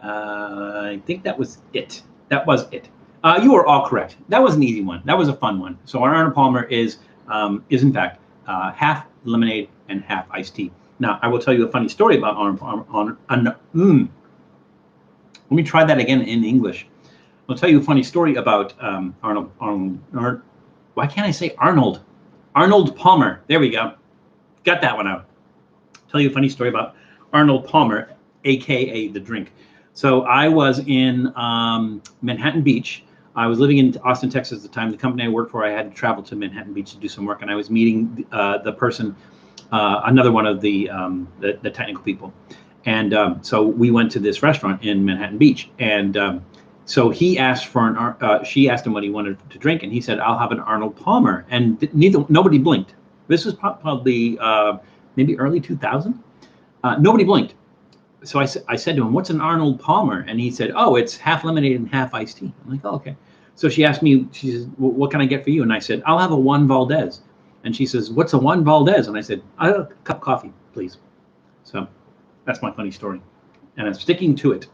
I think that was it. That was it. You were all correct. That was an easy one. That was a fun one. So our Arnold Palmer is in fact half lemonade and half iced tea. Now I will tell you a funny story about Arnold Palmer. Let me try that again in English. I'll tell you a funny story about Arnold. Why can't I say Arnold? Arnold Palmer. There we go. Got that one out. Tell you a funny story about Arnold Palmer, aka the drink. So I was in Manhattan Beach. I was living in Austin, Texas at the time. The company I worked for, I had to travel to Manhattan Beach to do some work, and I was meeting the person, another one of the technical people. And so we went to this restaurant in Manhattan Beach, and so he asked for she asked him what he wanted to drink, and he said, "I'll have an Arnold Palmer." And nobody blinked. This was probably maybe early 2000. Nobody blinked. So I said to him, "What's an Arnold Palmer?" And he said, "Oh, it's half lemonade and half iced tea." I'm like, "Oh, okay." So she asked me, she says, well, "What can I get for you?" And I said, "I'll have a Juan Valdez." And she says, "What's a Juan Valdez?" And I said, "I'll have a cup of coffee, please." So that's my funny story, and I'm sticking to it.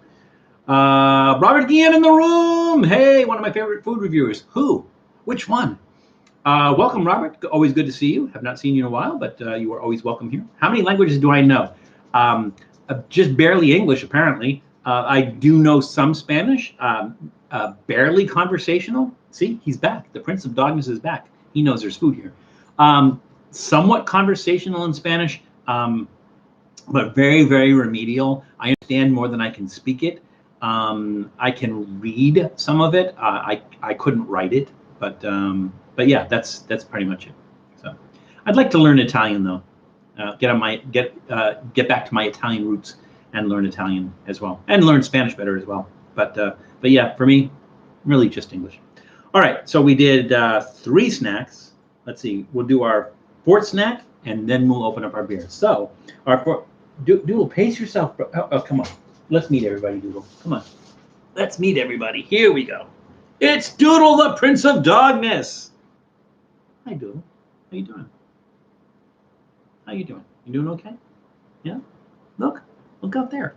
Robert Guillen in the room. Hey, one of my favorite food reviewers. Who? Which one? Welcome, Robert. Always good to see you. Have not seen you in a while, but you are always welcome here. How many languages do I know? Just barely English, apparently. I do know some Spanish, barely conversational. See, he's back. The Prince of Dogmas is back. He knows there's food here. Somewhat conversational in Spanish, but very, very remedial. I understand more than I can speak it. I can read some of it. I couldn't write it, but yeah, that's pretty much it. So I'd like to learn Italian though. Get back to my Italian roots and learn Italian as well, and learn Spanish better as well. But yeah, for me, really just English. All right, so we did 3 snacks. Let's see, we'll do our 4th snack, and then we'll open up our beer. So, Doodle, pace yourself. Oh, come on. Let's meet everybody, Doodle. Come on. Let's meet everybody. Here we go. It's Doodle, the Prince of Dogness. Hi, Doodle. How you doing? How you doing? You doing okay? Yeah? Look out there.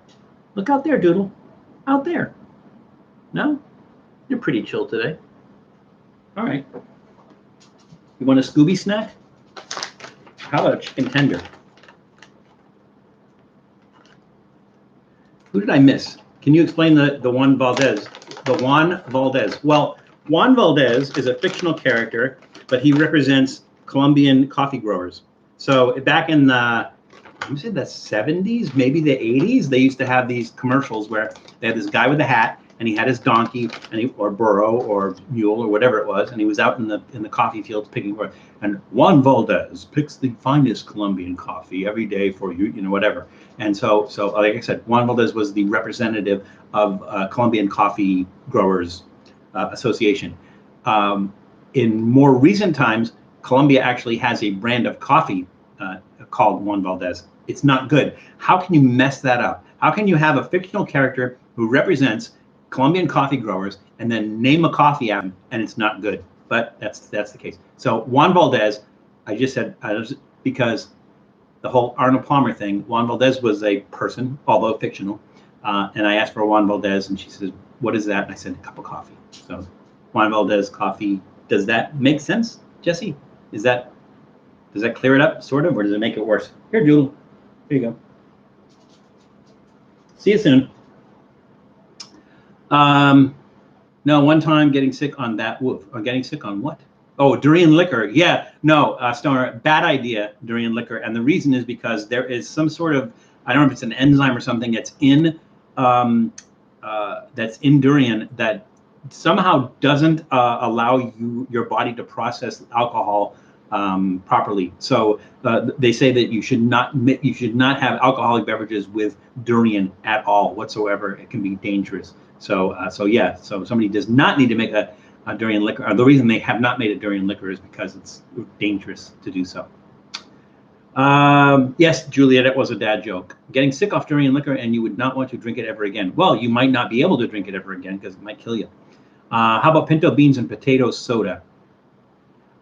Look out there, Doodle. Out there. No? You're pretty chill today. All right. You want a Scooby snack? How about a chicken tender? Who did I miss? Can you explain the Juan Valdez? The Juan Valdez. Well, Juan Valdez is a fictional character, but he represents Colombian coffee growers. So back in the 70s, maybe the 80s, they used to have these commercials where they had this guy with a hat, and he had his donkey or burro or mule or whatever it was, and he was out in the coffee fields picking. And Juan Valdez picks the finest Colombian coffee every day for you, whatever. And so like I said, Juan Valdez was the representative of Colombian Coffee Growers Association. In more recent times, Colombia actually has a brand of coffee called Juan Valdez. It's not good. How can you mess that up? How can you have a fictional character who represents Colombian coffee growers and then name a coffee at him and it's not good? But that's the case. So Juan Valdez, I just said because the whole Arnold Palmer thing. Juan Valdez was a person, although fictional, and I asked for a Juan Valdez, and she says, "What is that?" And I said, "A cup of coffee." So Juan Valdez coffee. Does that make sense, Jesse? Does that clear it up, sort of, or does it make it worse? Here, Doodle. Here you go. See you soon. No, one time getting sick on that woof. Or getting sick on what? Oh, durian liquor. Yeah, no, Stoner, bad idea, durian liquor. And the reason is because there is some sort of, I don't know if it's an enzyme or something that's in durian that somehow doesn't allow your body to process alcohol properly. So they say that you should not have alcoholic beverages with durian at all whatsoever. It can be dangerous. So somebody does not need to make a durian liquor. Or the reason they have not made a durian liquor is because it's dangerous to do so. Yes, Juliet, it was a dad joke. Getting sick off durian liquor and you would not want to drink it ever again. Well, you might not be able to drink it ever again because it might kill you. How about pinto beans and potato soda?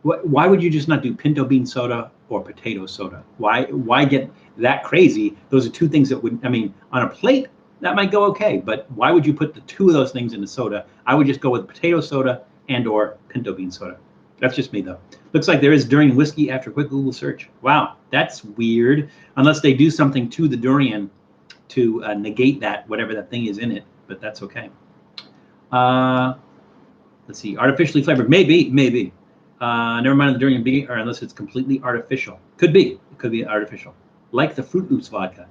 Why would you just not do pinto bean soda or potato soda? Why get that crazy? Those are two things that would, on a plate, that might go okay, but why would you put the two of those things in a soda? I would just go with potato soda and or pinto bean soda. That's just me, though. Looks like there is durian whiskey after a quick Google search. Wow, that's weird. Unless they do something to the durian to negate that, whatever that thing is in it, but that's okay. Let's see, artificially flavored, maybe. Never mind the durian beer, or unless it's completely artificial. Could be, it could be artificial. Like the Fruit Loops vodka.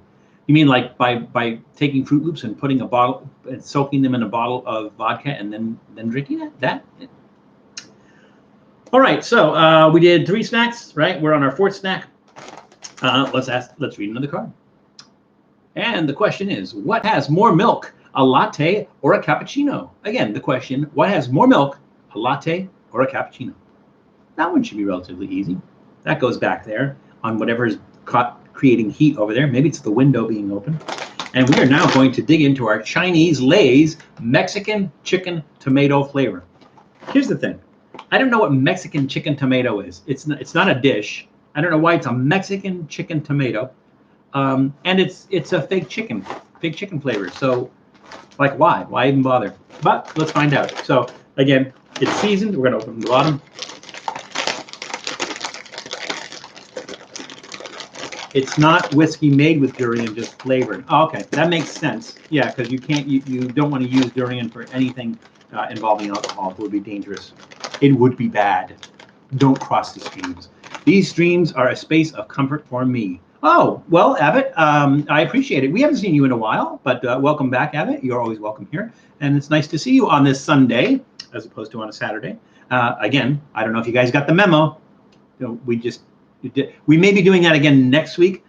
You mean like by taking Fruit Loops and putting a bottle and soaking them in a bottle of vodka and then drinking it? That? All right, so we did 3 snacks, right? We're on our 4th snack. Let's read another card. And the question is, what has more milk, a latte or a cappuccino? Again, the question, what has more milk, a latte or a cappuccino? That one should be relatively easy. That goes back there on whatever is creating heat over there. Maybe it's the window being open. And we are now going to dig into our Chinese Lay's Mexican chicken tomato flavor. Here's the thing. I don't know what Mexican chicken tomato is. It's not a dish. I don't know why it's a Mexican chicken tomato. And it's a fake chicken flavor. So like why? Why even bother? But let's find out. So again, it's seasoned. We're going to open the bottom. It's not whiskey made with durian, just flavored. Oh, okay, that makes sense. Yeah, because you don't want to use durian for anything involving alcohol. It would be dangerous. It would be bad. Don't cross the streams. These streams are a space of comfort for me. Oh, well, Abbott, I appreciate it. We haven't seen you in a while, but welcome back, Abbott. You're always welcome here. And it's nice to see you on this Sunday, as opposed to on a Saturday. Again, I don't know if you guys got the memo. We may be doing that again next week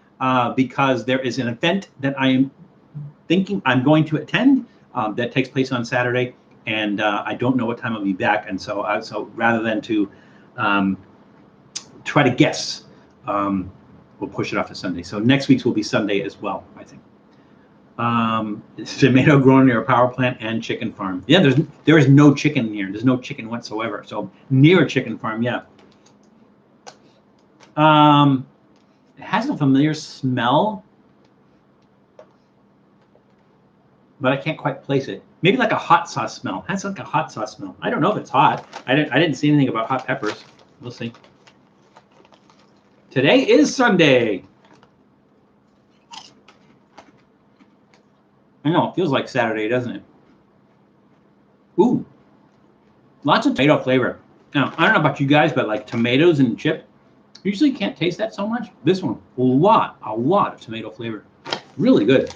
because there is an event that I am thinking I'm going to attend that takes place on Saturday, and I don't know what time I'll be back. And so rather than to try to guess, we'll push it off to Sunday. So next week's will be Sunday as well, I think. Tomato grown near a power plant and chicken farm. Yeah, there is no chicken here. There's no chicken whatsoever. So near a chicken farm, yeah. It has a familiar smell, but I can't quite place it. Maybe like a hot sauce smell. It has like a hot sauce smell. I don't know if it's hot. I didn't see anything about hot peppers. We'll see. Today is Sunday. I know, it feels like Saturday, doesn't it? Ooh, lots of tomato flavor. Now, I don't know about you guys, but like tomatoes and chip, usually can't taste that so much. This one, a lot of tomato flavor. Really good.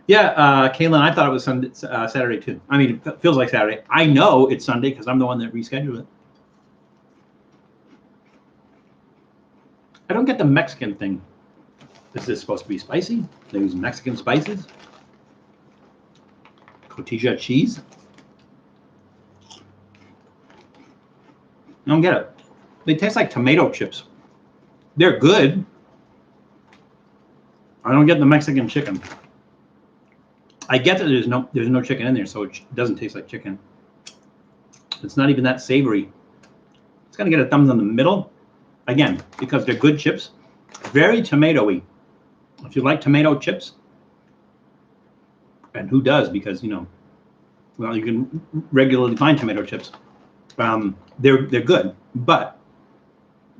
Yeah, Kaylin, I thought it was Sunday, Saturday too. I mean, it feels like Saturday. I know it's Sunday because I'm the one that rescheduled it. I don't get the Mexican thing. Is this supposed to be spicy? They use Mexican spices? Cotija cheese? I don't get it. They taste like tomato chips. They're good. I don't get the Mexican chicken. I get that there's no chicken in there, so it doesn't taste like chicken. It's not even that savory. It's gonna get a thumbs on the middle. Again, because they're good chips. Very tomatoey. If you like tomato chips, and who does, because, you know, well, you can regularly find tomato chips. They're good, but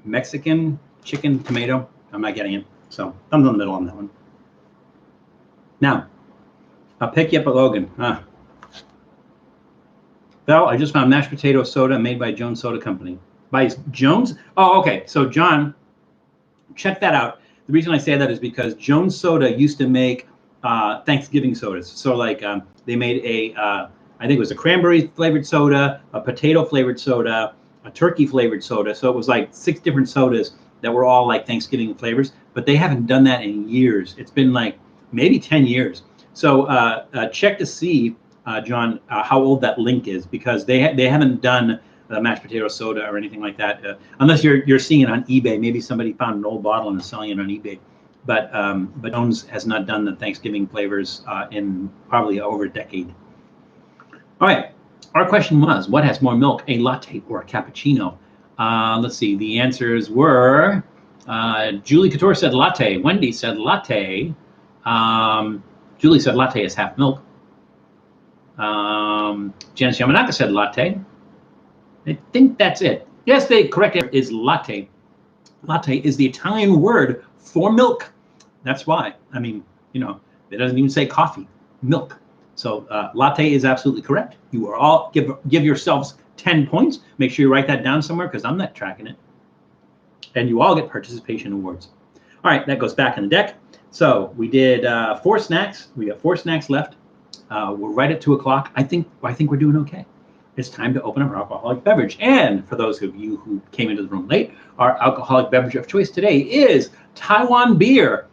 Mexican chicken tomato, I'm not getting it. So thumbs on the middle on that one. Now, I'll pick you up at Logan. Bell, I just found mashed potato soda made by Jones Soda Company. By Jones? Oh, okay. So John, check that out. The reason I say that is because Jones Soda used to make Thanksgiving sodas. So like they made I think it was a cranberry flavored soda, a potato flavored soda, a turkey flavored soda. So it was like 6 different sodas that were all like Thanksgiving flavors, but they haven't done that in years. It's been like maybe 10 years. So check to see, John, how old that link is, because they haven't done mashed potato soda or anything like that, unless you're seeing it on eBay. Maybe somebody found an old bottle and is selling it on eBay. But Jones has not done the Thanksgiving flavors in probably over a decade. All right, our question was, what has more milk, a latte or a cappuccino? Let's see, the answers were, Julie Couture said latte, Wendy said latte, Julie said latte is half milk, Janice Yamanaka said latte. I think that's it. Yes, the correct answer is latte. Latte is the Italian word for milk. That's why. I mean, you know, it doesn't even say coffee, milk. So latte is absolutely correct. You are all, give yourselves 10 points. Make sure you write that down somewhere because I'm not tracking it. And you all get participation awards. All right, that goes back in the deck. So we did 4 snacks. We have 4 snacks left. We're right at 2 o'clock. I think we're doing okay. It's time to open up our alcoholic beverage. And for those of you who came into the room late, our alcoholic beverage of choice today is Taiwan Beer.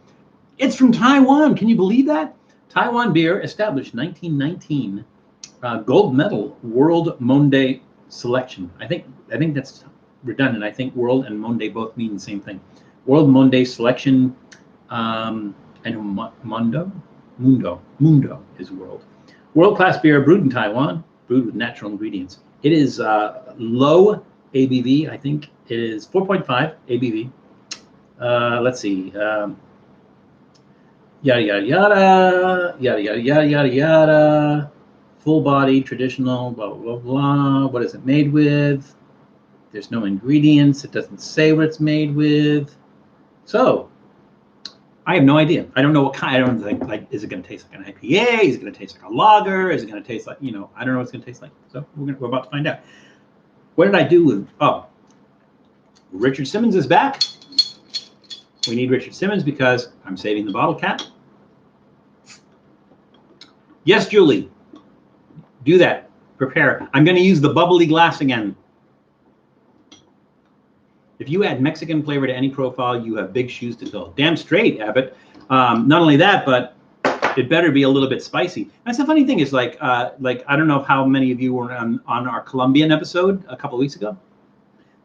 It's from Taiwan. Can you believe that? Taiwan Beer, established 1919, gold medal World Monde selection. I think that's redundant. I think World and Monde both mean the same thing. World Monde selection, and Mundo is world. World-class beer brewed in Taiwan, brewed with natural ingredients. It is low ABV. I think it is 4.5 ABV. Let's see. Yada yada yada yada yada yada yada yada. Full body, traditional, blah blah blah. What is it made with? There's no ingredients. It doesn't say what it's made with. So I have no idea. I don't know what kind. I don't think, like, is it going to taste like an IPA? Is it going to taste like a lager? Is it going to taste like, you know, I don't know what it's going to taste like. So we're about to find out. What did I do with? Oh, Richard Simmons is back. We need Richard Simmons because I'm saving the bottle cap. Yes, Julie. Do that. Prepare. I'm going to use the bubbly glass again. If you add Mexican flavor to any profile, you have big shoes to fill. Damn straight, Abbott. Not only that, but it better be a little bit spicy. That's the funny thing is like I don't know how many of you were on our Colombian episode a couple of weeks ago.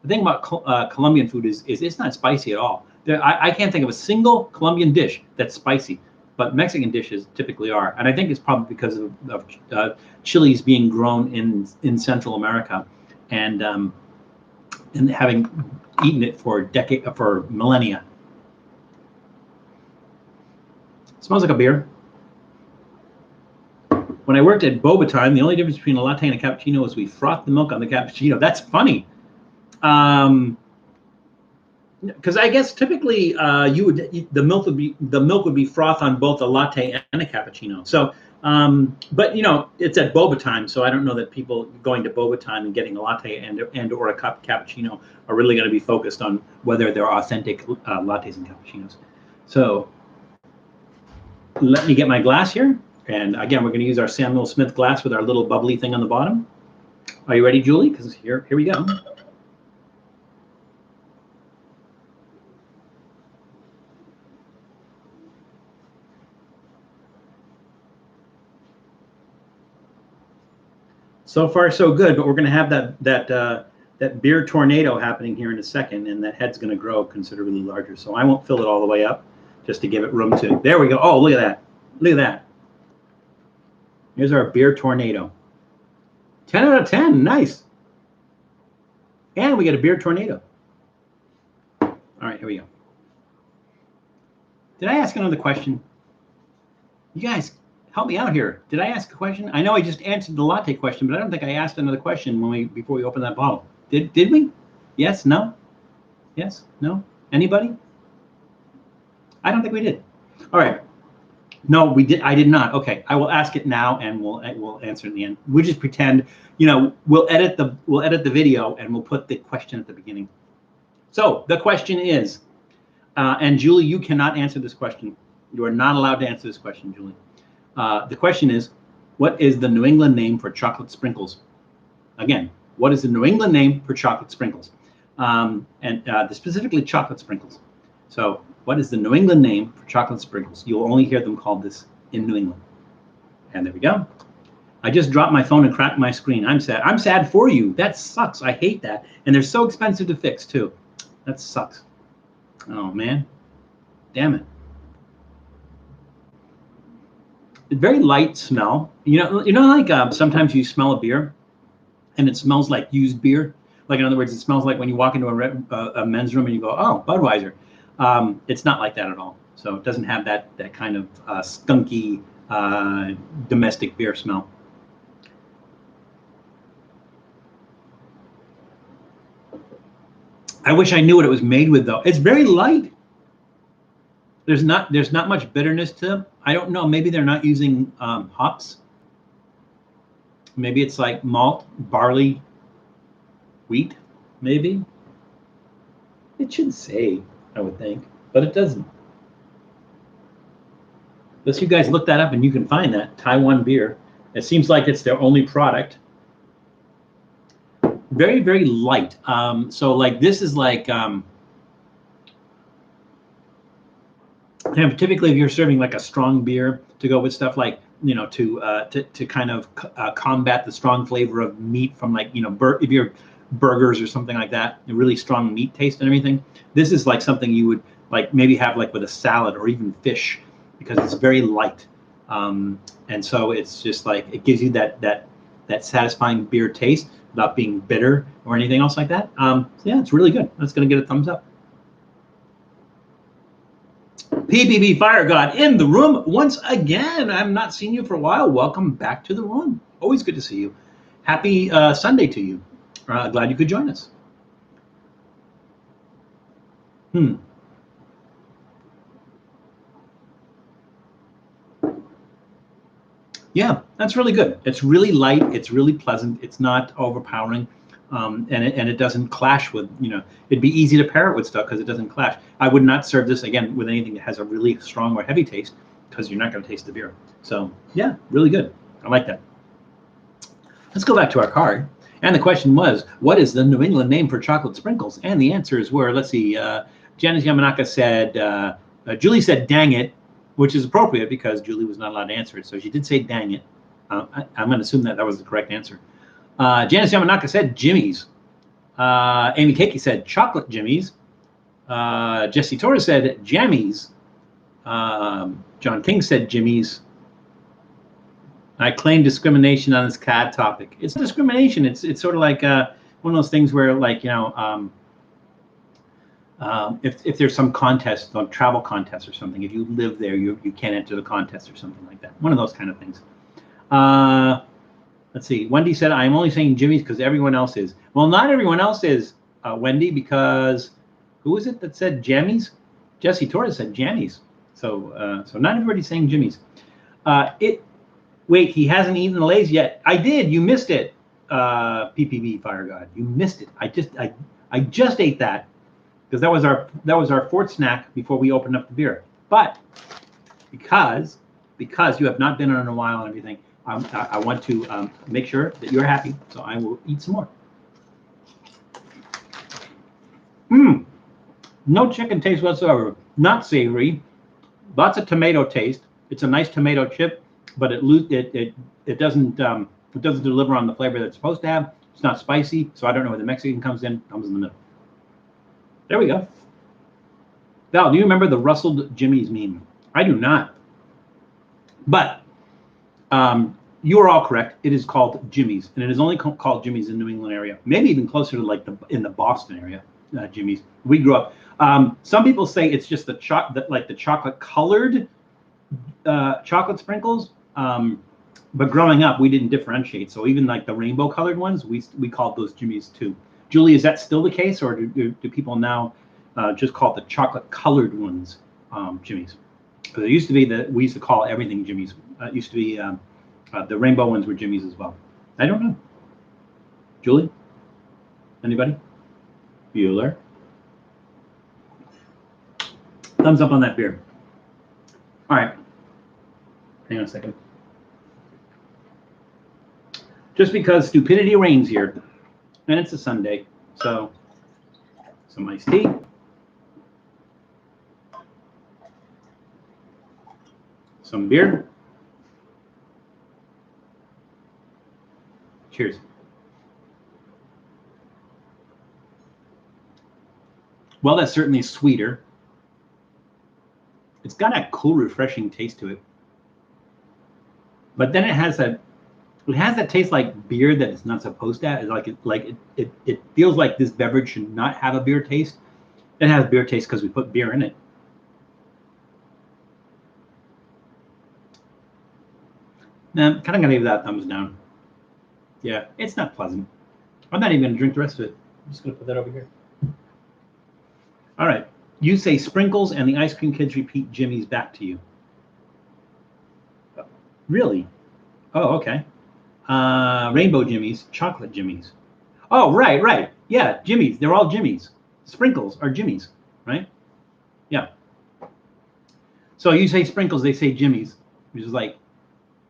The thing about Colombian food is it's not spicy at all. I can't think of a single Colombian dish that's spicy, but Mexican dishes typically are. And I think it's probably because of chilies being grown in Central America, and having eaten it for millennia. It smells like a beer. When I worked at Boba Time, the only difference between a latte and a cappuccino is we froth the milk on the cappuccino. That's funny. Because I guess typically the milk would be froth on both a latte and a cappuccino. So, but it's at Boba Time, so I don't know that people going to Boba Time and getting a latte and or a cappuccino are really going to be focused on whether they're authentic lattes and cappuccinos. So, let me get my glass here, and again, we're going to use our Samuel Smith glass with our little bubbly thing on the bottom. Are you ready, Julie? Because here we go. So far, so good, but we're going to have that beer tornado happening here in a second, and that head's going to grow considerably larger. So I won't fill it all the way up, just to give it room to. There we go. Oh, look at that! Look at that! Here's our beer tornado. 10 out of 10. Nice. And we get a beer tornado. All right, here we go. Did I ask another question? You guys, help me out here. Did I ask a question? I know I just answered the latte question, but I don't think I asked another question before we opened that bottle. Did we? Yes? No? Yes? No? Anybody? I don't think we did. All right. No, we did. I did not. Okay, I will ask it now, and we'll answer it in the end. We'll just pretend. We'll edit the video, and we'll put the question at the beginning. So the question is, and Julie, you cannot answer this question. You are not allowed to answer this question, Julie. The question is, what is the New England name for chocolate sprinkles? Again, what is the New England name for chocolate sprinkles? Specifically chocolate sprinkles. So what is the New England name for chocolate sprinkles? You'll only hear them called this in New England. And there we go. I just dropped my phone and cracked my screen. I'm sad. I'm sad for you. That sucks. I hate that. And they're so expensive to fix too. That sucks. Oh man. Damn it. Very light smell. Like sometimes you smell a beer and it smells like used beer. Like in other words, it smells like when you walk into a men's room and you go, oh, Budweiser. It's not like that at all. So it doesn't have that kind of skunky domestic beer smell. I wish I knew what it was made with though. It's very light. There's not much bitterness to them. I don't know. Maybe they're not using hops. Maybe it's like malt, barley, wheat. Maybe it should say, I would think, but it doesn't. Unless you guys look that up and you can find that Taiwan Beer. It seems like it's their only product. Very, very light. So like this is like typically if you're serving like a strong beer to go with stuff like to kind of combat the strong flavor of meat from like if you're burgers or something like that, a really strong meat taste and everything. This is like something you would like maybe have like with a salad or even fish, because it's very light, and so it's just like it gives you that satisfying beer taste without being bitter or anything else like that. Yeah, it's really good. That's gonna get a thumbs up. PBB Fire God in the room once again. I've not seen you for a while. Welcome back to the room. Always good to see you. Happy Sunday to you. Glad you could join us. Yeah, that's really good. It's really light. It's really pleasant. It's not overpowering, and it doesn't clash with, it'd be easy to pair it with stuff because it doesn't clash. I would not serve this again with anything that has a really strong or heavy taste because you're not going to taste the beer. So yeah, really good. I like that. Let's go back to our card. And the question was, what is the New England name for chocolate sprinkles? And the answers were, let's see, Janice Yamanaka said, Julie said, dang it. which is appropriate because Julie was not allowed to answer it. So she did say, dang it. I'm going to assume that was the correct answer. Janice Yamanaka said Jimmy's. Amy Keiki said chocolate Jimmy's. Jesse Torres said Jammies. John King said Jimmy's. I claim discrimination on this CAD topic. It's discrimination. It's sort of like one of those things where, like, you know, if there's some contest, like travel contest or something, if you live there, you can't enter the contest or something like that. One of those kind of things. Let's see. Wendy said, I'm only saying Jimmy's because everyone else is. Well, not everyone else is, Wendy, because who was it that said Jammies? Jesse Torres said Jammies. So not everybody's saying Jimmy's. Wait, he hasn't eaten the Lay's yet. I did. You missed it, PPV Fire God. You missed it. I just ate that because that was our fourth snack before we opened up the beer. But because you have not been on in a while and everything, I want to make sure that you're happy. So I will eat some more. No chicken taste whatsoever. Not savory. Lots of tomato taste. It's a nice tomato chip, but it doesn't deliver on the flavor that it's supposed to have. It's not spicy, so I don't know where the Mexican comes in. Comes in the middle. There we go. Val, do you remember the rustled Jimmy's meme? I do not. But you are all correct. It is called Jimmy's, and it is only called Jimmy's in the New England area. Maybe even closer to like in the Boston area. Jimmy's. We grew up. Some people say it's just the chocolate colored chocolate sprinkles. But growing up, we didn't differentiate. So even like the rainbow colored ones, we called those Jimmy's too. Julie, is that still the case, or do people now just call the chocolate colored ones Jimmy's? Because it used to be that we used to call everything Jimmy's. It used to be the rainbow ones were Jimmy's as well. I don't know. Julie? Anybody? Bueller? Thumbs up on that beer. All right. Hang on a second. Just because stupidity reigns here, and it's a Sunday, so some iced tea. Some beer. Cheers. Well, that's certainly sweeter. It's got a cool, refreshing taste to it. But then it has that taste like beer that it's not supposed to have. It feels like this beverage should not have a beer taste. It has beer taste because we put beer in it. Now, I'm kind of gonna give that a thumbs down. Yeah, it's not pleasant. I'm not even gonna drink the rest of it. I'm just gonna put that over here. All right. You say sprinkles and the ice cream kids repeat Jimmy's back to you. Really? Oh, okay. Rainbow Jimmy's, chocolate Jimmy's. Oh, right. Yeah, Jimmy's. They're all Jimmy's. Sprinkles are Jimmy's, right? Yeah. So you say sprinkles, they say Jimmy's, which is like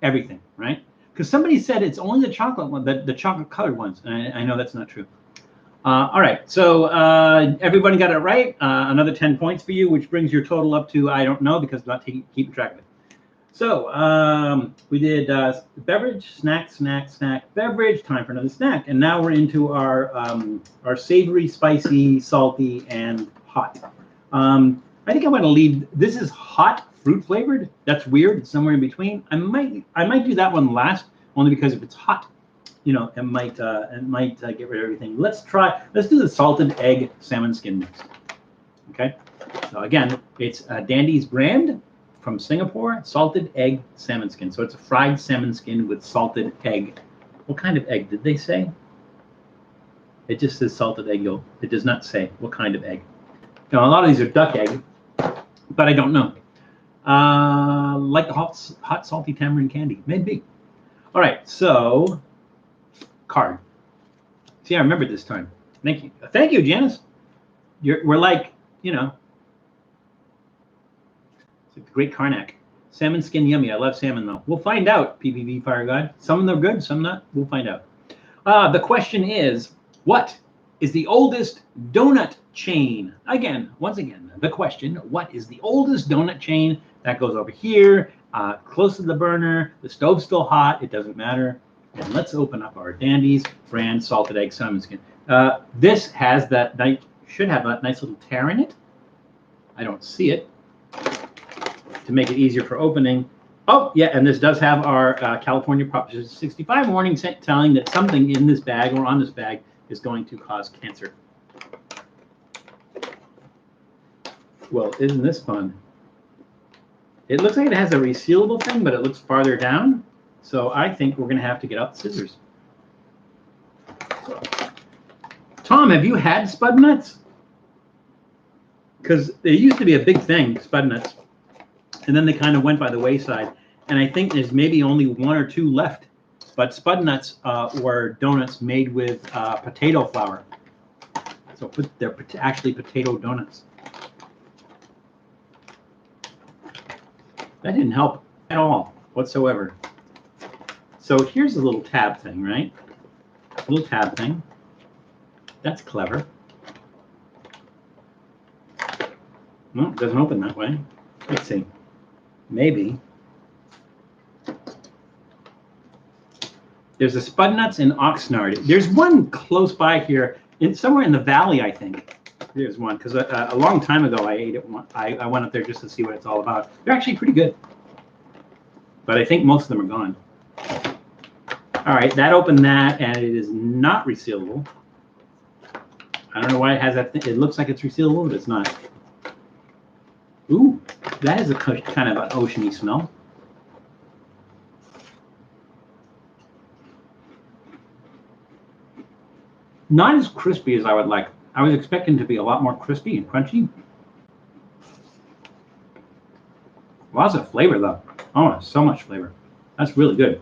everything, right? Because somebody said it's only the chocolate one, the chocolate colored ones. And I know that's not true. All right, so everybody got it right. Another 10 points for you, which brings your total up to, I don't know, because I'm not keeping track of it. So we did beverage, snack, beverage, time for another snack. And now we're into our savory, spicy, salty, and hot. I think I'm going to leave, this is hot fruit flavored. That's weird, it's somewhere in between. I might do that one last, only because if it's hot, you know, it might get rid of everything. Let's do the salted egg salmon skin mix. Okay, so again, it's Dandy's brand from Singapore, salted egg salmon skin. So it's a fried salmon skin with salted egg. What kind of egg did they say? It just says salted egg yolk. It does not say what kind of egg. Now, a lot of these are duck egg, but I don't know. Like the hot salty tamarind candy, maybe. All right, so. Card. See, I remembered this time. Thank you, Janice. We're like, you know, it's like the great Karnak. Salmon skin yummy. I love salmon though. We'll find out, PPV Fire God. Some of them are good, some not. We'll find out. The question is, what is the oldest donut chain? Once again, the question, what is the oldest donut chain That goes over here, close to the burner. The stove's still hot. It doesn't matter. And let's open up our Dandy's brand salted egg salmon skin. This has that nice, should have that nice little tear in it. I don't see it. To make it easier for opening. Oh, yeah, and this does have our California Proposition 65 warning telling that something in this bag or on this bag is going to cause cancer. Well, isn't this fun? It looks like it has a resealable thing, but it looks farther down. So I think we're going to have to get out the scissors. Tom, have you had spud nuts? Because they used to be a big thing, spud nuts. And then they kind of went by the wayside. And I think there's maybe only 1 or 2 left. But spud nuts were donuts made with potato flour. So they're actually potato donuts. That didn't help at all whatsoever. So here's the little tab thing, right? Little tab thing. That's clever. No, it doesn't open that way. Let's see. Maybe. There's a spud nuts and oxnard. There's one close by here, somewhere in the valley, I think. There's one, because a long time ago I ate it. I went up there just to see what it's all about. They're actually pretty good. But I think most of them are gone. All right, that opened that, and it is not resealable. I don't know why it has that thing. It looks like it's resealable, but it's not. Ooh, that is a kind of an oceany smell. Not as crispy as I would like. I was expecting to be a lot more crispy and crunchy. Lots of flavor, though. Oh, so much flavor. That's really good.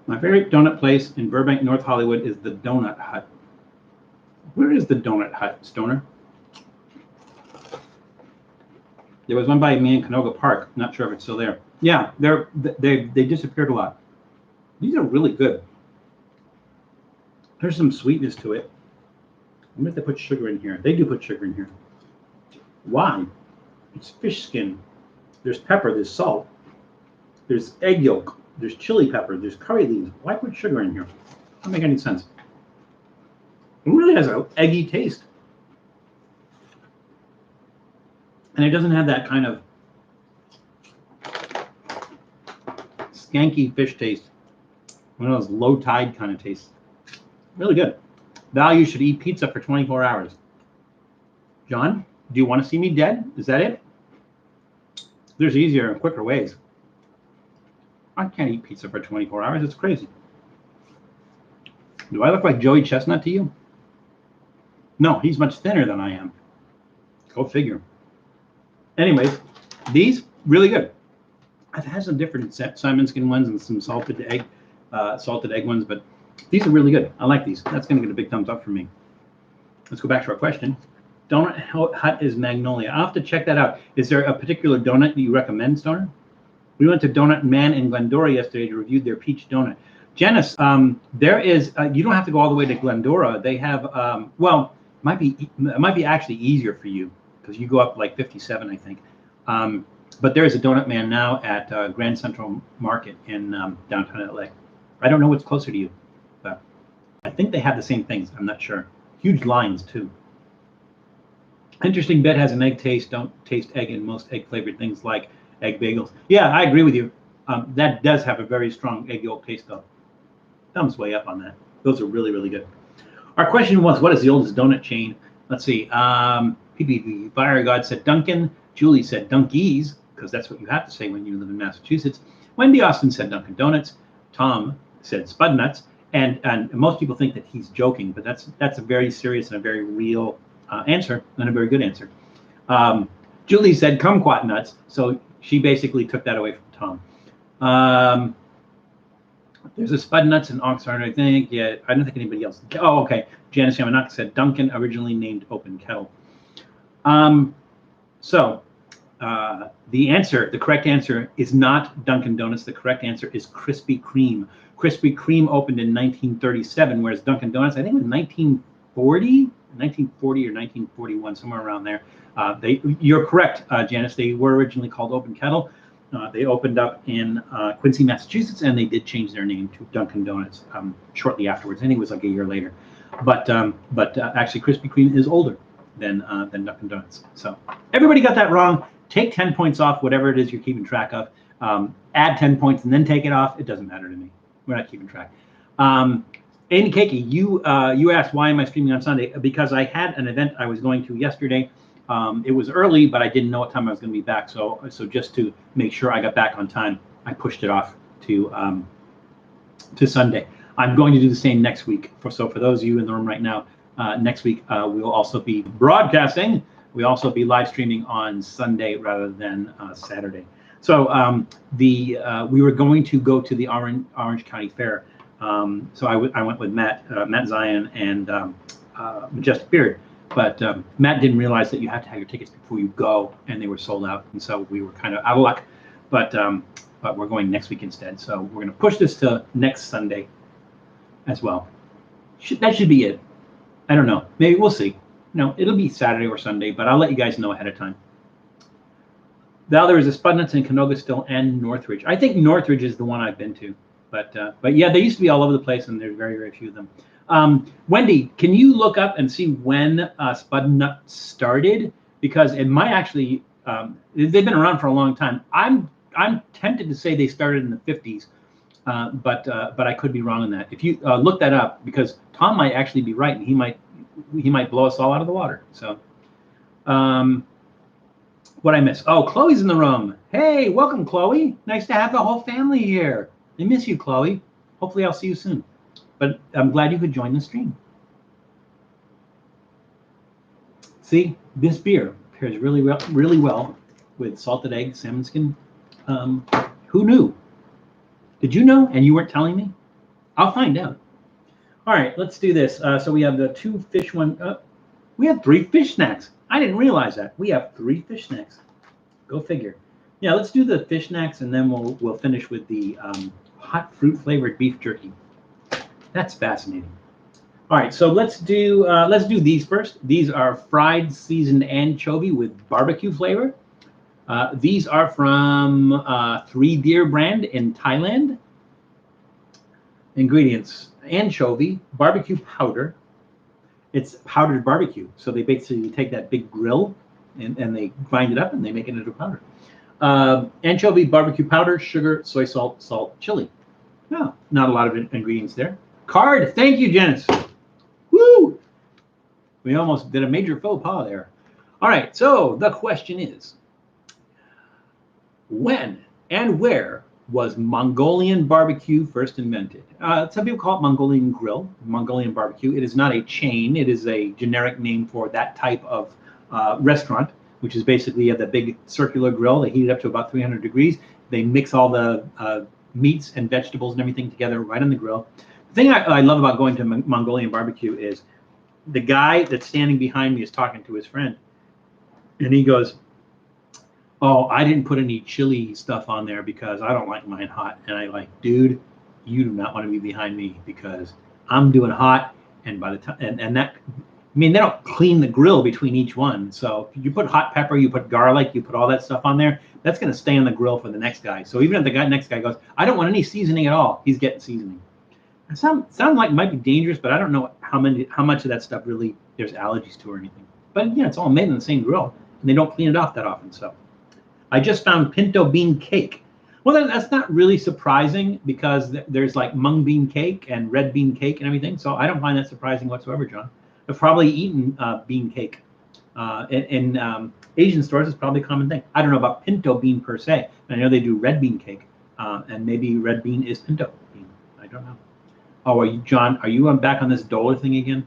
My favorite donut place in Burbank, North Hollywood is the Donut Hut. Where is the Donut Hut, Stoner? There was one by me in Canoga Park. Not sure if it's still there. Yeah, they disappeared a lot. These are really good. There's some sweetness to it. I wonder if they put sugar in here. They do put sugar in here. Why? It's fish skin. There's pepper. There's salt. There's egg yolk. There's chili pepper. There's curry leaves. Why put sugar in here? Doesn't make any sense. It really has an eggy taste. And it doesn't have that kind of skanky fish taste. One of those low tide kind of tastes. Really good. Value should eat pizza for 24 hours. John, do you want to see me dead? Is that it? There's easier and quicker ways. I can't eat pizza for 24 hours. It's crazy. Do I look like Joey Chestnut to you? No, he's much thinner than I am. Go figure. Anyways, these really good. I've had some different salmon skin ones and some salted egg ones, but these are really good. I like these. That's going to get a big thumbs up from me. Let's go back to our question. Donut Hut is Magnolia. I'll have to check that out. Is there a particular donut that you recommend, Stoner? We went to Donut Man in Glendora yesterday to review their peach donut. Janice, there is. You don't have to go all the way to Glendora. They have. Well, it might be actually easier for you because you go up like 57, I think. But there is a Donut Man now at Grand Central Market in downtown LA. I don't know what's closer to you, but I think they have the same things. I'm not sure. Huge lines too. Interesting bit has an egg taste. Don't taste egg in most egg flavored things like egg bagels. Yeah, I agree with you. That does have a very strong egg yolk taste though. Thumbs way up on that. Those are really, really good. Our question was, what is the oldest donut chain? Let's see. PPV Fire God said Dunkin'. Julie said Dunkies, because that's what you have to say when you live in Massachusetts. Wendy Austin said Dunkin' Donuts. Tom said Spud Nuts. And most people think that he's joking, but that's a very serious and a very real answer, and a very good answer. Julie said Kumquat Nuts, so she basically took that away from Tom. There's a Spud Nuts and Oxnard, I think. Yeah, I don't think anybody else. Oh, okay. Janice Yamanaka said Dunkin', originally named Open Kettle. The correct answer is not Dunkin' Donuts. The correct answer is Krispy Kreme. Krispy Kreme opened in 1937, whereas Dunkin' Donuts, I think, was 1940 or 1941, somewhere around there. You're correct, Janice. They were originally called Open Kettle. They opened up in Quincy, Massachusetts, and they did change their name to Dunkin' Donuts shortly afterwards. I think it was like a year later. But actually, Krispy Kreme is older than Dunkin' Donuts. So everybody got that wrong. Take 10 points off whatever it is you're keeping track of. Add 10 points and then take it off. It doesn't matter to me. We're not keeping track. Amy Keiki, you asked why am I streaming on Sunday? Because I had an event I was going to yesterday. It was early, but I didn't know what time I was going to be back. So just to make sure I got back on time, I pushed it off to Sunday. I'm going to do the same next week. So for those of you in the room right now, next week we will also be broadcasting. We'll also be live streaming on Sunday rather than Saturday. So we were going to go to the Orange County Fair. So I went with Matt Zion and Majestic Beard. But Matt didn't realize that you have to have your tickets before you go, and they were sold out. And so we were kind of out of luck. But we're going next week instead. So we're going to push this to next Sunday as well. That should be it. I don't know. Maybe we'll see. No, it'll be Saturday or Sunday, but I'll let you guys know ahead of time. Now there is a Spudnuts in Canoga still and Northridge. I think Northridge is the one I've been to. But yeah, they used to be all over the place, and there's very, very few of them. Wendy, can you look up and see when Spudnut started? Because it might actually, they've been around for a long time. I'm tempted to say they started in the 50s, but I could be wrong on that. If you look that up, because Tom might actually be right, and he might blow us all out of the water. So, what I miss? Oh, Chloe's in the room. Hey, welcome, Chloe. Nice to have the whole family here. I miss you, Chloe. Hopefully I'll see you soon. But I'm glad you could join the stream. See, this beer pairs really well with salted egg, salmon skin. Who knew? Did you know and you weren't telling me? I'll find out. All right, let's do this. So we have the 2 fish one. We have 3 fish snacks. I didn't realize that. We have 3 fish snacks. Go figure. Yeah, let's do the fish snacks, and then we'll finish with the hot fruit flavored beef jerky. That's fascinating. All right, so let's do these first. These are fried seasoned anchovy with barbecue flavor. These are from 3 Deer brand in Thailand. Ingredients: anchovy, barbecue powder. It's powdered barbecue. So they basically take that big grill and they grind it up and they make it into powder. Anchovy, barbecue powder, sugar, soy salt, chili. No, not a lot of ingredients there. Card, thank you, Janice. Woo! We almost did a major faux pas there. All right, so the question is, when and where was Mongolian barbecue first invented? Some people call it Mongolian grill, Mongolian barbecue. It is not a chain. It is a generic name for that type of restaurant, which is basically you have that big circular grill. They heat it up to about 300 degrees. They mix all the meats and vegetables and everything together right on the grill. The thing I love about going to Mongolian barbecue is the guy that's standing behind me is talking to his friend, and he goes, "Oh, I didn't put any chili stuff on there because I don't like mine hot." And I like, dude, you do not want to be behind me because I'm doing hot, and by the time and that, I mean, they don't clean the grill between each one. So you put hot pepper, you put garlic, you put all that stuff on there, that's going to stay on the grill for the next guy. So even if the next guy goes, I don't want any seasoning at all, he's getting seasoning. It sounds like it might be dangerous, but I don't know how much of that stuff really there's allergies to or anything. But yeah, it's all made in the same grill, and they don't clean it off that often. So I just found pinto bean cake. Well, that's not really surprising because there's like mung bean cake and red bean cake and everything. So I don't find that surprising whatsoever, John. I've probably eaten bean cake. In Asian stores, it's probably a common thing. I don't know about pinto bean per se. I know they do red bean cake, and maybe red bean is pinto bean. I don't know. Oh, John, are you back on this dollar thing again?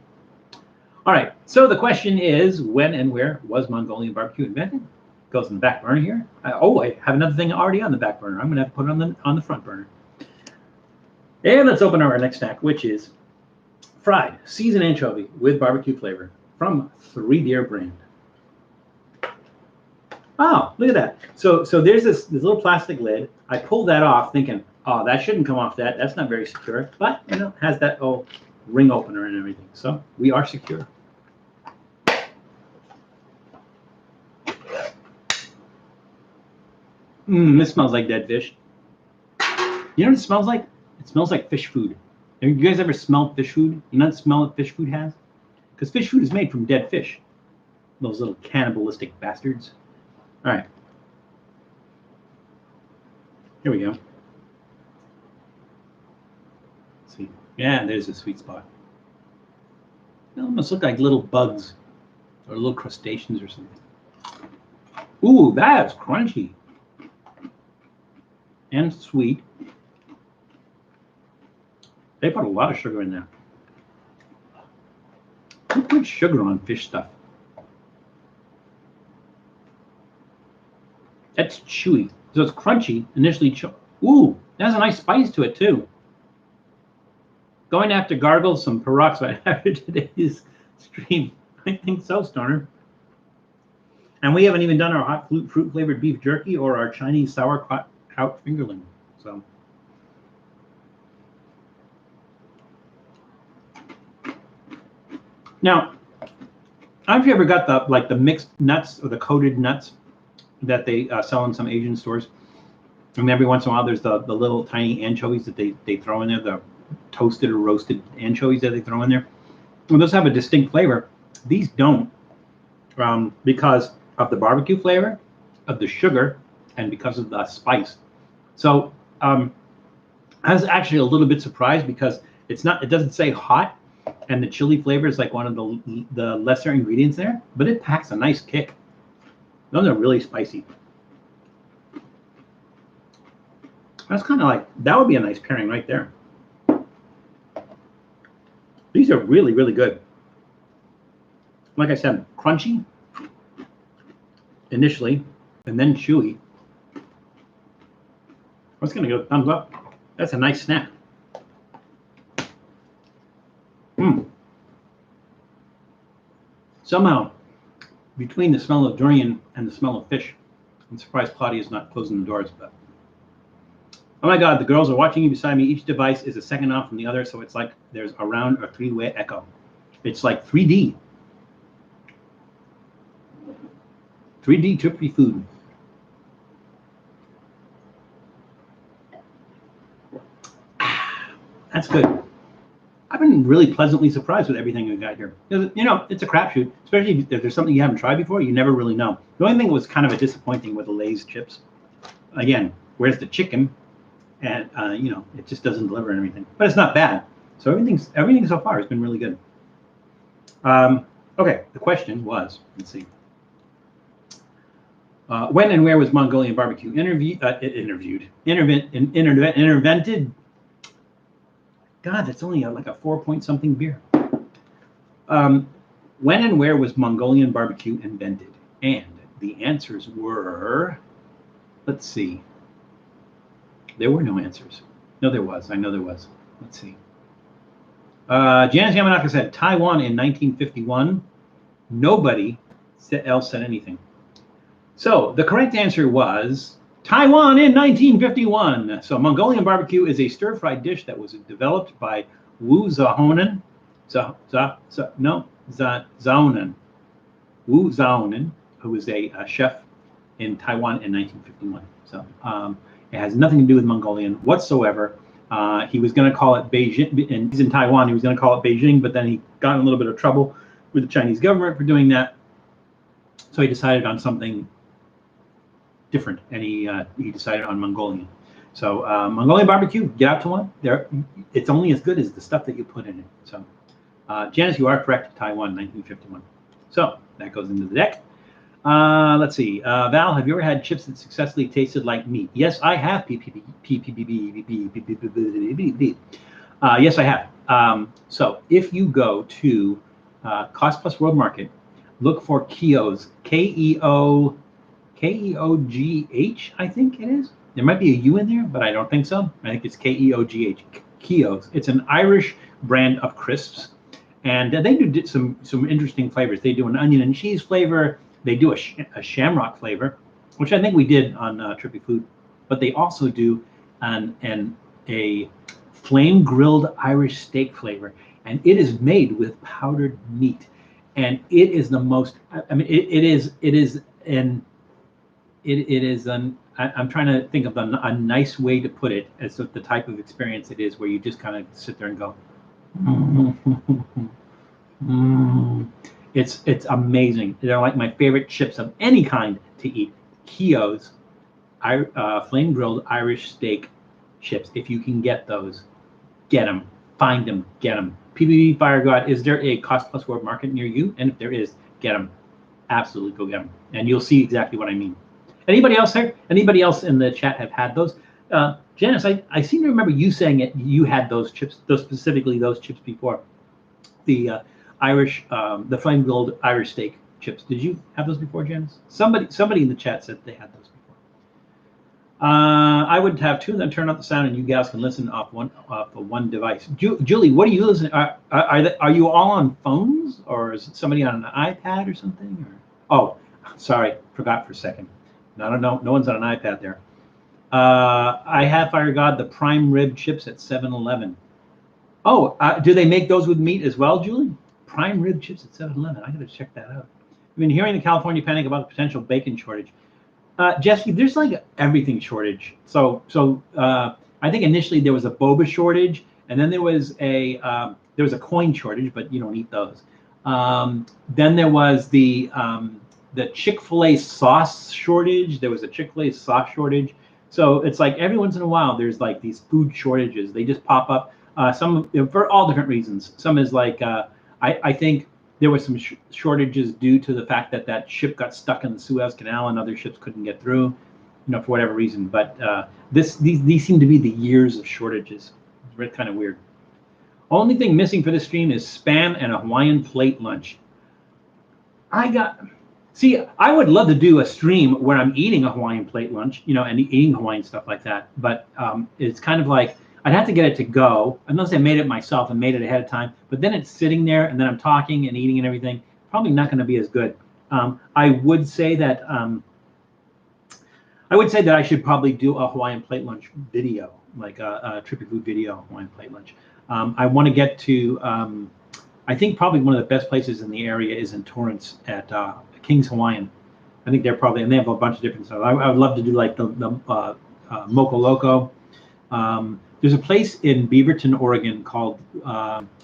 All right, so the question is, when and where was Mongolian barbecue invented? Goes in the back burner here. I have another thing already on the back burner. I'm going to have to put it on the front burner. And let's open our next snack, which is fried seasoned anchovy with barbecue flavor from 3 Deer brand. Oh, look at that. So there's this little plastic lid. I pulled that off thinking, oh, that shouldn't come off that. That's not very secure. But, has that, ring opener and everything. So we are secure. This smells like dead fish. You know what it smells like? It smells like fish food. Have you guys ever smelled fish food? You know what smell that fish food has? Because fish food is made from dead fish. Those little cannibalistic bastards. All right. Here we go. Let's see. Yeah, there's a sweet spot. They almost look like little bugs or little crustaceans or something. Ooh, that's crunchy and sweet. They put a lot of sugar in there. Who puts sugar on fish stuff? That's chewy. So it's crunchy, initially. Ooh, that has a nice spice to it too. Going to have to gargle some peroxide after today's stream. I think so, Stoner. And we haven't even done our hot fruit flavored beef jerky or our Chinese sauerkraut fingerling. So. Now, have you ever got the mixed nuts or the coated nuts that they sell in some Asian stores? And every once in a while, there's the little tiny anchovies that they throw in there, the toasted or roasted anchovies that they throw in there. Well, those have a distinct flavor. These don't, because of the barbecue flavor, of the sugar, and because of the spice. So I was actually a little bit surprised because it doesn't say hot. And the chili flavor is like one of the lesser ingredients there, but it packs a nice kick. Those are really spicy. That's kind of like, that would be a nice pairing right there. These are really, really good. Like I said, crunchy initially, and then chewy. I was going to go thumbs up. That's a nice snack. Somehow, between the smell of durian and the smell of fish, I'm surprised Claudia's not closing the doors, but oh my God, the girls are watching you beside me. Each device is a second off from the other, so it's like there's a round or three-way echo. It's like 3D. 3D trip-free food. That's good. I've been really pleasantly surprised with everything we got here. You know, it's a crapshoot, especially if there's something you haven't tried before. You never really know. The only thing that was kind of a disappointing with the Lay's chips. Again, where's the chicken? And you know, it just doesn't deliver anything. But it's not bad. So everything so far has been really good. Okay, the question was, let's see. When and where was Mongolian barbecue invented? God, that's only like a 4-point-something beer. When and where was Mongolian barbecue invented? And the answers were, let's see. There were no answers. No, there was. I know there was. Let's see. Janice Yamanaka said Taiwan in 1951. Nobody else said anything. So the correct answer was Taiwan in 1951. So Mongolian barbecue is a stir-fried dish that was developed by Wu Zaonan. Zaonan. Wu Zaonan, who was a chef in Taiwan in 1951. So it has nothing to do with Mongolian whatsoever. He was going to call it Beijing, and he's in Taiwan. He was going to call it Beijing, but then he got in a little bit of trouble with the Chinese government for doing that. So he decided on something different, and he decided on Mongolian. So Mongolian barbecue, get out to one. It's only as good as the stuff that you put in it. So Janice, you are correct. Taiwan, 1951. So that goes into the deck. Let's see. Val, have you ever had chips that successfully tasted like meat? Yes, I have. Yes, I have. So if you go to Cost Plus World Market, look for Keogh's, Keoghh, I think it is. There might be a U in there, but I don't think so. I think it's Keoghh, Keogh's. It's an Irish brand of crisps, and they do some interesting flavors. They do an onion and cheese flavor. They do a shamrock flavor, which I think we did on Trippy Food, but they also do a flame grilled Irish steak flavor. and it is made with powdered meat, and it is the most. I mean, it is an. I'm trying to think of a nice way to put it as the type of experience it is, where you just kind of sit there and go, It's amazing. They're like my favorite chips of any kind to eat. Keogh's flame grilled Irish steak chips. If you can get those, get them. Find them. Get them. PBB Fire God, is there a cost plus world market near you? And if there is, get them. Absolutely go get them, and you'll see exactly what I mean. Anybody else here? Anybody else in the chat have had those? Janice, I seem to remember you saying it. You had those chips, specifically those chips before. The Irish, the flame grilled Irish steak chips. Did you have those before, Janice? Somebody in the chat said they had those before. I would have two, then turn off the sound, and you guys can listen off one device. Julie, what are you listening? Are you all on phones, or is it somebody on an iPad or something? Oh, sorry, forgot for a second. No one's on an iPad there. I have, Fire God, the prime rib chips at 7-Eleven. Oh, do they make those with meat as well, Julie? Prime rib chips at 7-Eleven. I got to check that out. I've been hearing the California panic about the potential bacon shortage. Jesse, there's like everything shortage. So I think initially there was a boba shortage, and then there was a coin shortage, but you don't eat those. Then there was the Chick-fil-A sauce shortage. There was a Chick-fil-A sauce shortage. So it's like every once in a while there's like these food shortages. They just pop up. Some for all different reasons. Some is like I think there was some shortages due to the fact that ship got stuck in the Suez Canal and other ships couldn't get through, for whatever reason. But these seem to be the years of shortages. It's kind of weird. Only thing missing for this stream is Spam and a Hawaiian plate lunch. See, I would love to do a stream where I'm eating a Hawaiian plate lunch, and eating Hawaiian stuff like that. But it's kind of like I'd have to get it to go, unless I made it myself and made it ahead of time. But then it's sitting there, and then I'm talking and eating and everything. Probably not going to be as good. I would say that I should probably do a Hawaiian plate lunch video, like a Trippy Food video, Hawaiian plate lunch. I want to get to. I think probably one of the best places in the area is in Torrance at King's Hawaiian. I think they're probably, and they have a bunch of different stuff. I would love to do like the Moco Loco. There's a place in Beaverton, Oregon called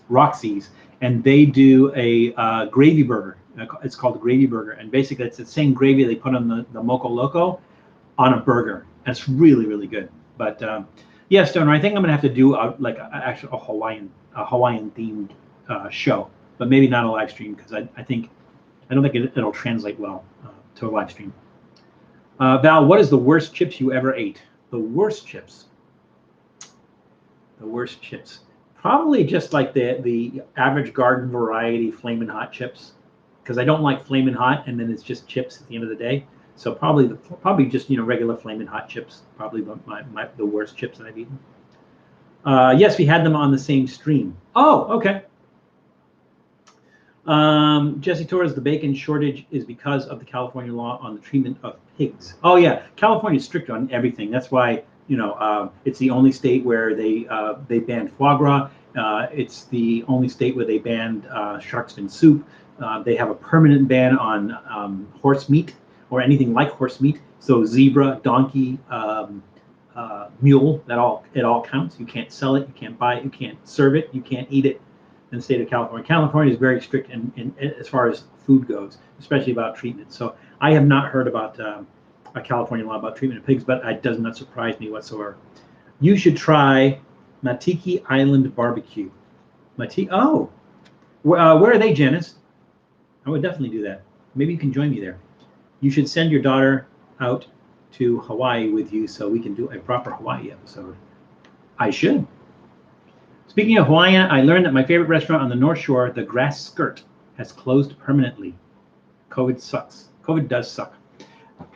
Roxy's, and they do a gravy burger. It's called a gravy burger, and basically it's the same gravy they put on the Moco Loco on a burger, and it's really, really good. But yeah, Stoner, I think I'm gonna have to do a Hawaiian themed show, but maybe not a live stream, because I don't think it'll translate well to a live stream. Val, what is the worst chips you ever ate? The worst chips. The worst chips. Probably just like the average garden variety Flamin' Hot chips, because I don't like Flamin' Hot, and then it's just chips at the end of the day. So probably just regular Flamin' Hot chips. Probably the worst chips that I've eaten. Yes, we had them on the same stream. Oh, okay. Jesse Torres, the bacon shortage is because of the California law on the treatment of pigs. Oh yeah, California is strict on everything. That's why it's the only state where they banned foie gras. It's the only state where they banned shark's fin soup. They have a permanent ban on horse meat or anything like horse meat. So zebra, donkey, mule, it all counts. You can't sell it, you can't buy it, you can't serve it, you can't eat it. In the state of California. California is very strict in as far as food goes, especially about treatment. So I have not heard about a California law about treatment of pigs, but it does not surprise me whatsoever. You should try Matiki Island Barbecue. Oh, where are they, Janice? I would definitely do that. Maybe you can join me there. You should send your daughter out to Hawaii with you so we can do a proper Hawaii episode. I should. Speaking of Hawaiian, I learned that my favorite restaurant on the North Shore, the Grass Skirt, has closed permanently. COVID sucks. COVID does suck.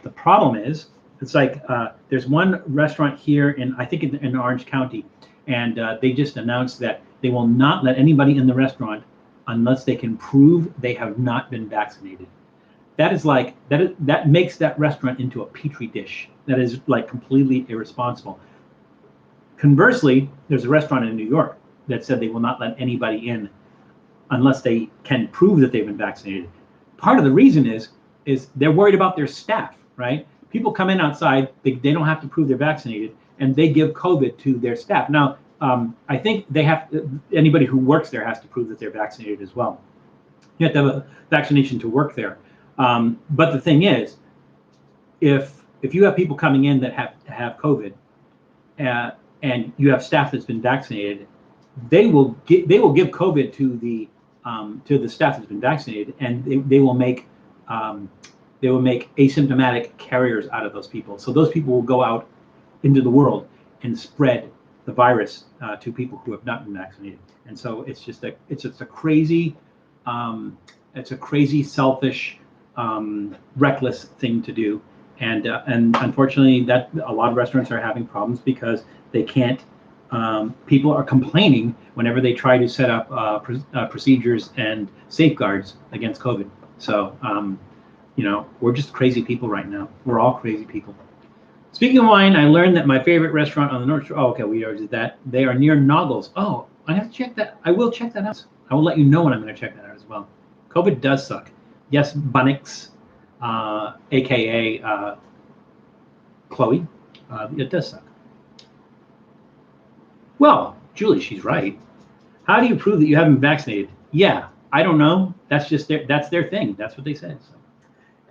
The problem is, it's like there's one restaurant here I think in Orange County, and they just announced that they will not let anybody in the restaurant unless they can prove they have not been vaccinated. That is like that makes that restaurant into a petri dish. That is like completely irresponsible. Conversely, there's a restaurant in New York that said they will not let anybody in unless they can prove that they've been vaccinated. Part of the reason is they're worried about their staff, right? People come in outside, they don't have to prove they're vaccinated, and they give COVID to their staff. Now, I think they have anybody who works there has to prove that they're vaccinated as well. You have to have a vaccination to work there. But the thing is, if you have people coming in that have COVID, and you have staff that's been vaccinated, they will give COVID to the staff that's been vaccinated, and they will make asymptomatic carriers out of those people. So those people will go out into the world and spread the virus to people who have not been vaccinated. And so it's just a crazy, selfish, reckless thing to do. And unfortunately, that a lot of restaurants are having problems because they can't. People are complaining whenever they try to set up procedures and safeguards against COVID. So, we're just crazy people right now. We're all crazy people. Speaking of wine, I learned that my favorite restaurant on the North Shore. Oh, okay, we already did that. They are near Noggles. Oh, I have to check that. I will check that out. I will let you know when I'm going to check that out as well. COVID does suck. Yes, Bunnix, aka Chloe, it does suck. Well, Julie, she's right. How do you prove that you haven't been vaccinated? Yeah, I don't know. That's just their thing. That's what they said. So.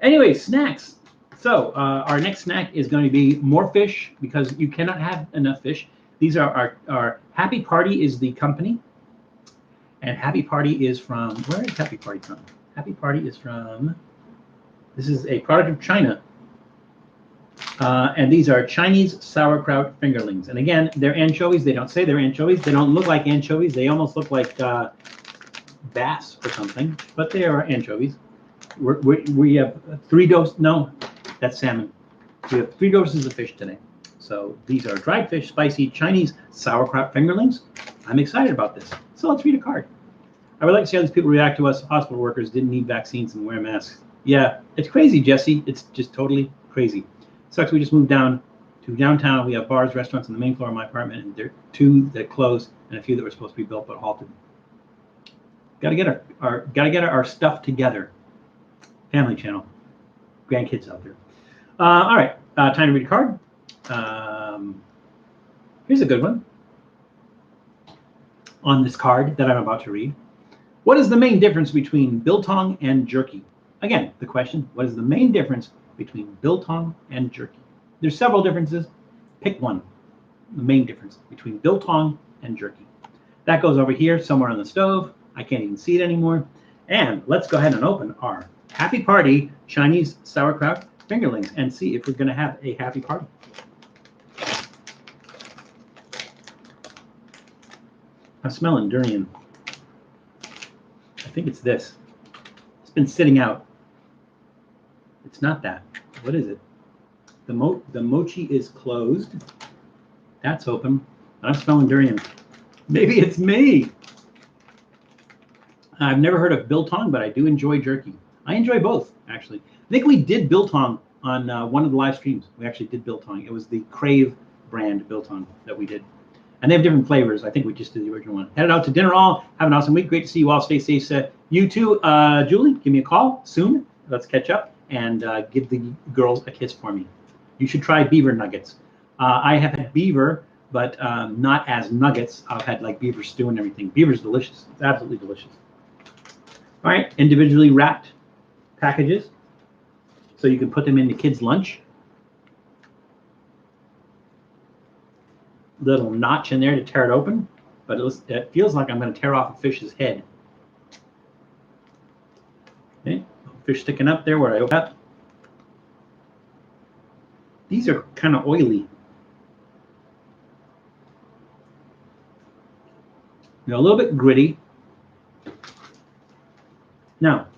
Anyway, snacks. So our next snack is going to be more fish because you cannot have enough fish. These are our Happy Party is the company, and Happy Party is from, where is Happy Party from? Happy Party is from, this is a product of China. And these are Chinese sauerkraut fingerlings. And again, they're anchovies. They don't say they're anchovies. They don't look like anchovies. They almost look like bass or something, but they are anchovies. We have 3 doses. No, that's salmon. We have 3 doses of fish today. So these are dried fish, spicy Chinese sauerkraut fingerlings. I'm excited about this. So let's read a card. I would like to see how these people react to us. Hospital workers didn't need vaccines and wear masks. Yeah, it's crazy, Jesse. It's just totally crazy. Sucks we just moved down to downtown. We have bars, restaurants on the main floor of my apartment, and there are 2 that closed and a few that were supposed to be built but halted. Got to get our stuff together. Family channel, grandkids out there. All right, time to read a card. Here's a good one. On this card that I'm about to read, what is the main difference between Biltong and Jerky? Again, the question: what is the main difference between Biltong and Jerky? There's several differences. Pick one. The main difference between Biltong and Jerky. That goes over here somewhere on the stove. I can't even see it anymore. And let's go ahead and open our Happy Party Chinese sauerkraut fingerlings and see if we're going to have a happy party. I'm smelling durian. I think it's this. It's been sitting out. It's not that. What is it? The mochi is closed. That's open. I'm smelling durian. Maybe it's me. I've never heard of Biltong, but I do enjoy jerky. I enjoy both, actually. I think we did Biltong on one of the live streams. We actually did Biltong. It was the Crave brand Biltong that we did. And they have different flavors. I think we just did the original one. Headed out to dinner all. Have an awesome week. Great to see you all. Stay safe. You too, Julie, give me a call soon. Let's catch up and give the girls a kiss for me. You should try beaver nuggets. I have had beaver, but not as nuggets. I've had like beaver stew and everything. Beaver's delicious. It's absolutely delicious. All right, individually wrapped packages. So you can put them in the kids' lunch. Little notch in there to tear it open, but it feels like I'm going to tear off a fish's head. Okay, fish sticking up there where I open up. These are kind of oily. They're a little bit gritty. Now,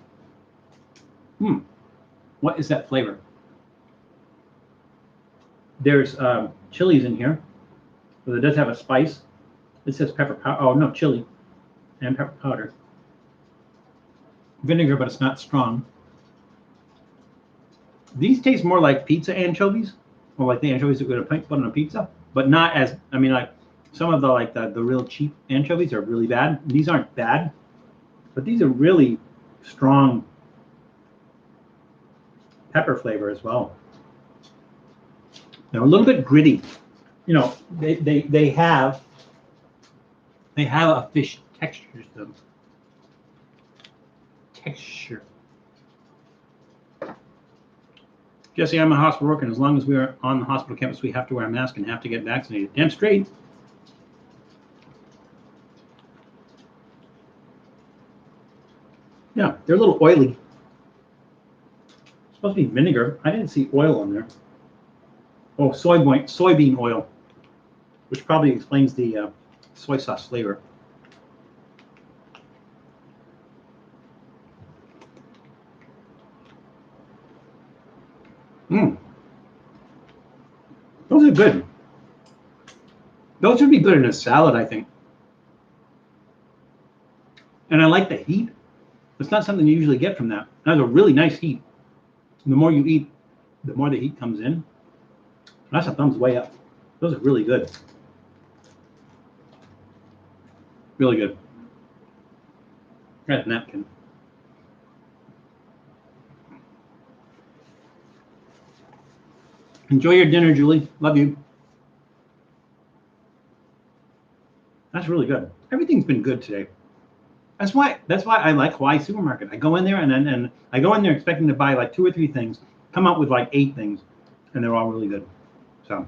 what is that flavor? There's chilies in here. So it does have a spice. It says pepper powder. Oh, no, chili and pepper powder. Vinegar, but it's not strong. These taste more like pizza anchovies, or like the anchovies that we're going to put on a pizza, but not as, I mean, like, Some of the real cheap anchovies are really bad. These aren't bad, but these are really strong pepper flavor as well. They're a little bit gritty. You know, they have a fish texture to them. Texture. Jesse, I'm a hospital worker, and as long as we are on the hospital campus, we have to wear a mask and have to get vaccinated. Damn straight. Yeah, they're a little oily. It's supposed to be vinegar. I didn't see oil on there. Oh, soybean oil, which probably explains the soy sauce flavor. Those are good. Those would be good in a salad, I think. And I like the heat. It's not something you usually get from that. That has a really nice heat. The more you eat, the more the heat comes in. That's a thumbs way up. Those are really good. Really good. Got a napkin. Enjoy your dinner, Julie. Love you. That's really good. Everything's been good today. That's why I like Hawaii Supermarket. I go in there and I go in there expecting to buy like 2 or 3 things, come out with like 8 things, and they're all really good. So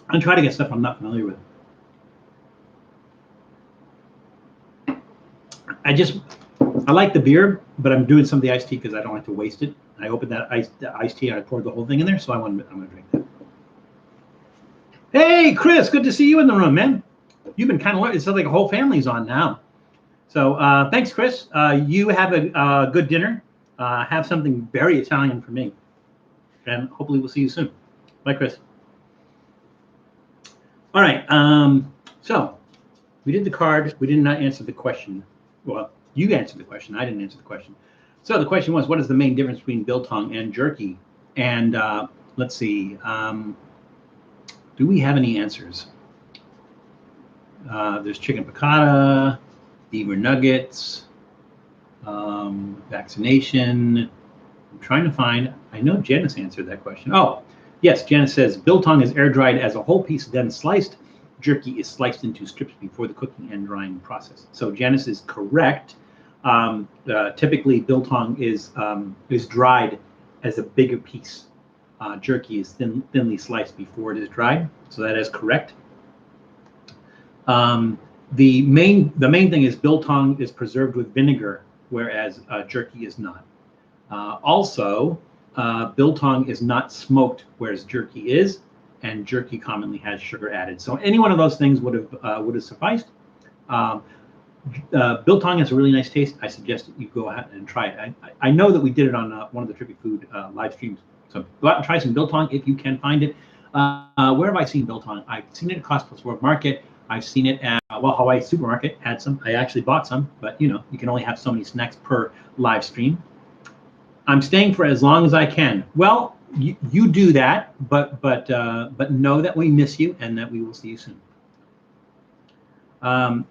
I try to get stuff I'm not familiar with. I like the beer, but I'm doing some of the iced tea because I don't like to waste it. I opened that iced tea and I poured the whole thing in there, so I'm gonna drink that. Hey, Chris, good to see you in the room, man. You've been kind of learning. It sounds like a whole family's on now. So thanks, Chris. You have a good dinner. Have something very Italian for me, and hopefully we'll see you soon. Bye, Chris. All right. So we did the card. We did not answer the question. Well, you answered the question. I didn't answer the question. So the question was, what is the main difference between biltong and jerky? And let's see. Do we have any answers? There's chicken piccata, beaver nuggets, vaccination. I'm trying to find. I know Janice answered that question. Oh, yes. Janice says biltong is air dried as a whole piece, then sliced. Jerky is sliced into strips before the cooking and drying process. So Janice is correct. Typically, biltong is dried as a bigger piece. Jerky is thinly sliced before it is dried. So that is correct. The main thing is biltong is preserved with vinegar, whereas jerky is not. Also, biltong is not smoked, whereas jerky is, and jerky commonly has sugar added. So any one of those things would have sufficed. Biltong has a really nice taste. I suggest that you go ahead and try it. I know that we did it on one of the Trippy Food live streams. So go out and try some biltong if you can find it. Where have I seen biltong? I've seen it at Costco's World Market. I've seen it at Hawaii Supermarket had some. I actually bought some, but you can only have so many snacks per live stream. I'm staying for as long as I can. Well, you do that, but know that we miss you and that we will see you soon.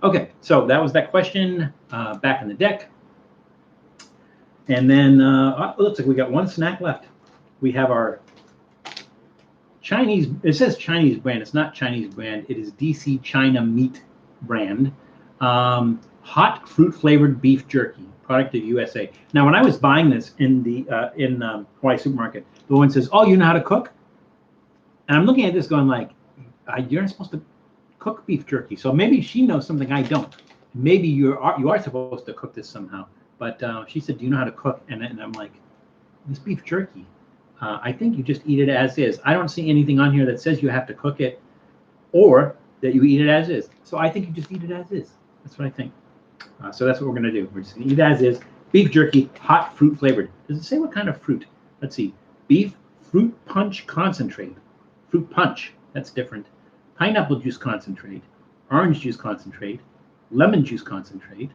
Okay, so that was that question. Back in the deck, and then it looks like we got one snack left. We have our Chinese. It says Chinese brand. It's not Chinese brand. It is DC China Meat brand. Hot fruit flavored beef jerky, product of USA. Now, when I was buying this in the Hawaii Supermarket, the woman says, "Oh, you know how to cook?" And I'm looking at this, going like, "You're not supposed to cook beef jerky." So maybe she knows something I don't. Maybe you are supposed to cook this somehow. But she said, "Do you know how to cook?" And I'm like, "This beef jerky. I think you just eat it as is. I don't see anything on here that says you have to cook it or that you eat it as is. So I think you just eat it as is." That's what I think. So that's what we're going to do. We're just going to eat it as is. Beef jerky, hot fruit flavored. Does it say what kind of fruit? Let's see. Beef fruit punch concentrate. Fruit punch. That's different. Pineapple juice concentrate. Orange juice concentrate. Lemon juice concentrate.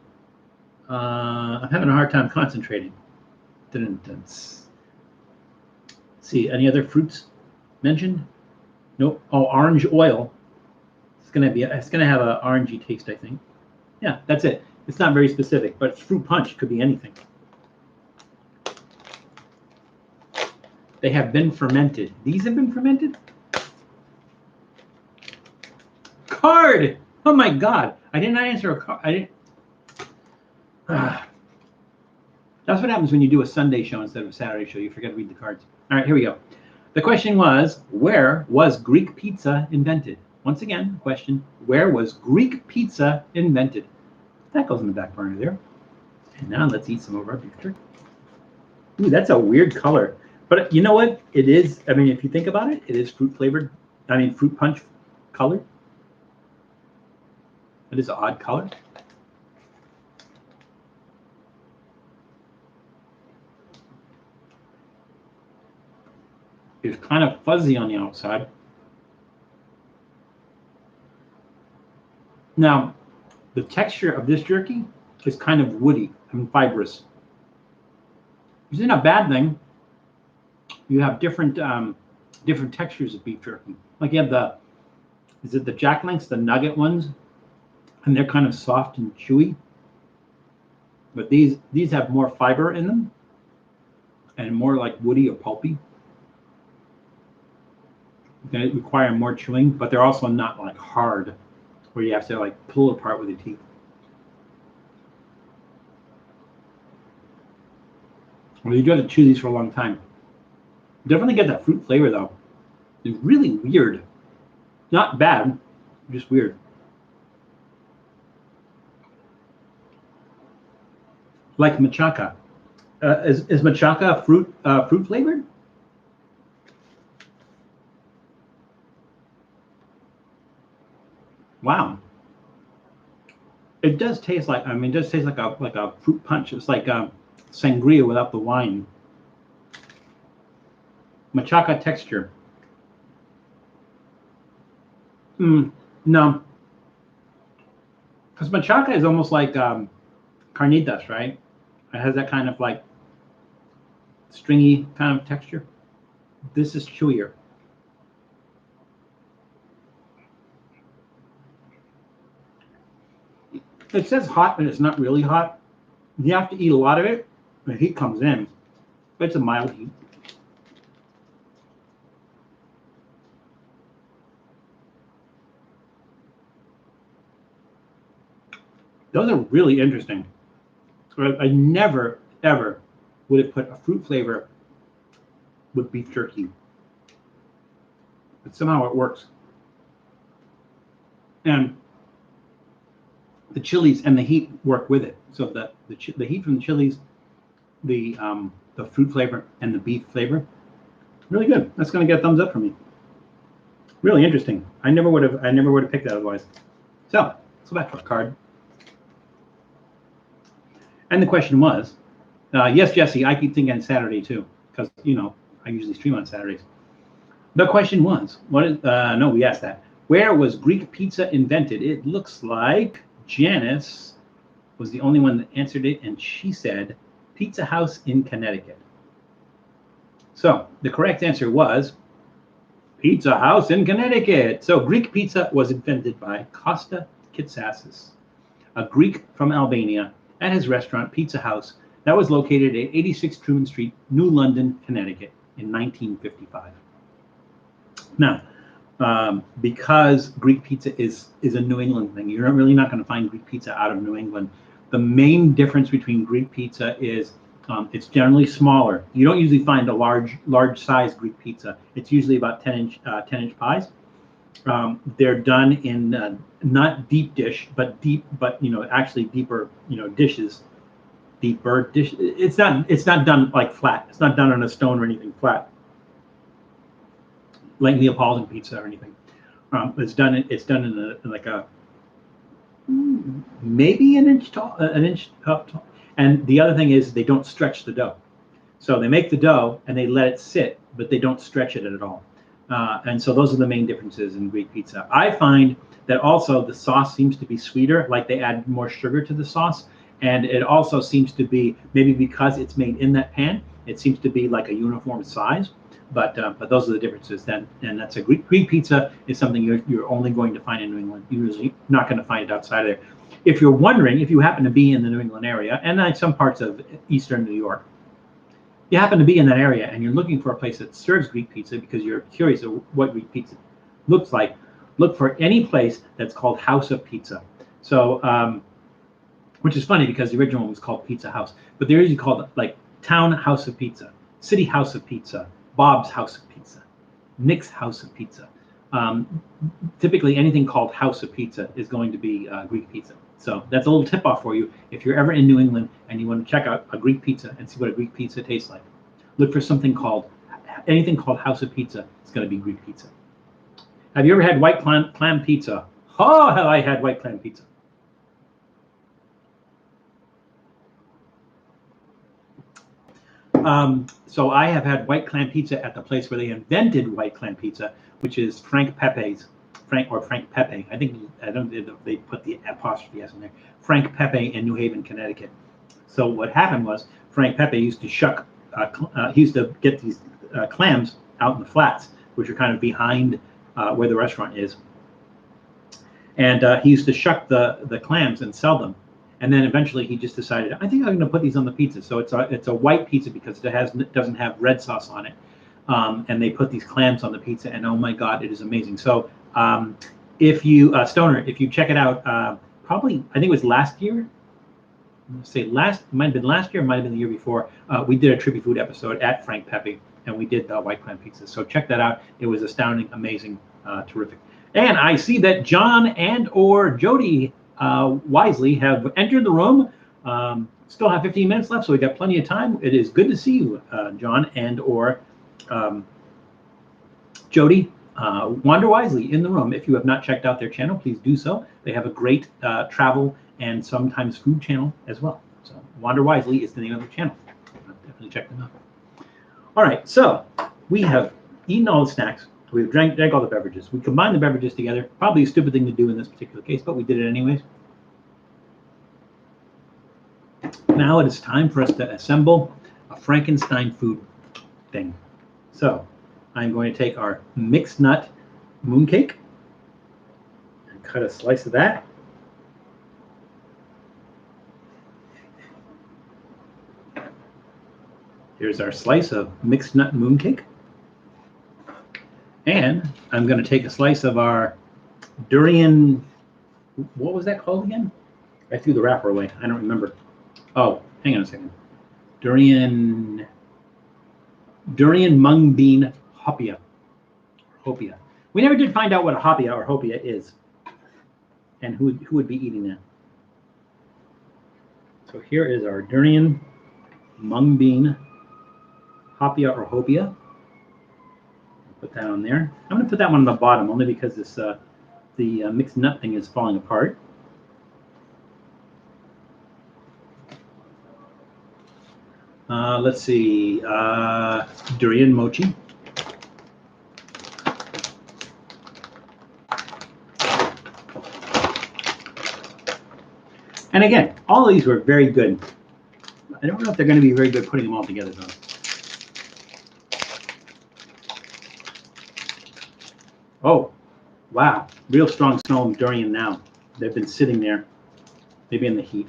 I'm having a hard time concentrating. See, any other fruits mentioned? Nope. Oh, orange oil. It's gonna have an orangey taste, I think. Yeah, that's it. It's not very specific, but it's fruit punch. Could be anything. They have been fermented. These have been fermented? Card! Oh my God. I did not answer a card. I didn't. That's what happens when you do a Sunday show instead of a Saturday show. You forget to read the cards. All right, here we go. The question was, where was Greek pizza invented? Once again, the question, where was Greek pizza invented? That goes in the back burner there. And now let's eat some of our beef jerky. Ooh, that's a weird color. But you know what? It is, I mean, if you think about it, it is fruit flavored. I mean, fruit punch color. It is an odd color. It's kind of fuzzy on the outside. Now, the texture of this jerky is kind of woody and fibrous. Which isn't a bad thing. You have different different textures of beef jerky. Like you have the, is it the Jack Links, the nugget ones? And they're kind of soft and chewy. But these have more fiber in them and more like woody or pulpy. They require more chewing, but they're also not like hard, where you have to like pull it apart with your teeth. Well, you got to chew these for a long time. Definitely get that fruit flavor though. It's really weird. Not bad, just weird. Like machaca. Is machaca fruit flavored? Wow. It does taste like, I mean, it does taste like a fruit punch. It's like sangria without the wine. Machaca texture. No. Because machaca is almost like carnitas, right? It has that kind of like stringy kind of texture. This is chewier. It says hot, but it's not really hot. You have to eat a lot of it. The heat comes in. It's a mild heat. Those are really interesting. I never, ever would have put a fruit flavor with beef jerky. But somehow it works. And the chilies and the heat work with it. So the heat from the chilies, the fruit flavor and the beef flavor, really good. That's going to get a thumbs up from me. Really interesting. I never would have picked that otherwise. So let's go back to our card. And the question was, yes, Jesse, I keep thinking Saturday too, because you know I usually stream on Saturdays. The question was, what is? No, we asked that. Where was Greek pizza invented? It looks like Janice was the only one that answered it, and she said Pizza House in Connecticut. So the correct answer was Pizza House in Connecticut. So Greek pizza was invented by Costa Kitsasis, a Greek from Albania, at his restaurant Pizza House that was located at 86 Truman Street, New London, Connecticut in 1955. Now, because Greek pizza is a New England thing, you're really not going to find Greek pizza out of New England. The main difference between Greek pizza is it's generally smaller. You don't usually find a large size Greek pizza. It's usually about 10 inch pies. They're done in not deep dish, but actually deeper, dishes. Deeper dish. It's not done like flat. It's not done on a stone or anything flat, like Neapolitan pizza or anything. It's done in like a maybe an inch tall. And the other thing is they don't stretch the dough. So they make the dough and they let it sit, but they don't stretch it at all. And so those are the main differences in Greek pizza. I find that also the sauce seems to be sweeter, like they add more sugar to the sauce. And it also seems to be, maybe because it's made in that pan, it seems to be like a uniform size. But those are the differences. Then, and that's a Greek pizza is something you're only going to find in New England. You're usually not going to find it outside of there. If you're wondering, if you happen to be in the New England area and then some parts of Eastern New York, you happen to be in that area and you're looking for a place that serves Greek pizza because you're curious of what Greek pizza looks like, look for any place that's called House of Pizza. So, which is funny because the original one was called Pizza House, but they're usually called like Town House of Pizza, City House of Pizza, Bob's House of Pizza, Nick's House of Pizza. Typically anything called House of Pizza is going to be Greek pizza. So that's a little tip off for you. If you're ever in New England and you want to check out a Greek pizza and see what a Greek pizza tastes like, look for something called, anything called House of Pizza. It's going to be Greek pizza. Have you ever had white clam pizza? Oh, have I had white clam pizza. So I have had white clam pizza at the place where they invented white clam pizza, which is Frank Pepe's. Frank Pepe. I don't think they put the apostrophe S in there. Frank Pepe in New Haven, Connecticut. So what happened was Frank Pepe used to shuck. He used to get these clams out in the flats, which are kind of behind where the restaurant is, and he used to shuck the clams and sell them. And then eventually he just decided, I think I'm going to put these on the pizza. So it's a white pizza because it doesn't have red sauce on it. And they put these clams on the pizza, and oh my God, it is amazing. So if you Stoner, if you check it out, probably I think it was last year. It might have been last year, it might have been the year before. We did a Trippy Food episode at Frank Pepe, and we did white clam pizza. So check that out. It was astounding, amazing, terrific. And I see that John and or Jody wisely have entered the room. Still have 15 minutes left, so we got plenty of time. It is good to see you, John and or Jody. Wander Wisely in the room. If you have not checked out their channel, please do so. They have a great travel and sometimes food channel as well. So Wander Wisely is the name of their channel. Definitely check them out. All right, so we have eaten all the snacks. We've drank all the beverages. We combined the beverages together. Probably a stupid thing to do in this particular case, but we did it anyways. Now it is time for us to assemble a Frankenstein food thing. So I'm going to take our mixed nut mooncake and cut a slice of that. Here's our slice of mixed nut mooncake. And I'm going to take a slice of our durian, what was that called again? I threw the wrapper away. I don't remember. Oh, hang on a second. Durian mung bean hopia. Hopia. We never did find out what a hopia or hopia is, and who would be eating that. So here is our durian mung bean hopia or hopia. Put that on there. I'm going to put that one on the bottom only because this the mixed nut thing is falling apart. Let's see, Durian Mochi. And again, all of these were very good. I don't know if they're going to be very good putting them all together though. Oh, wow. Real strong smell of durian now. They've been sitting there, maybe in the heat.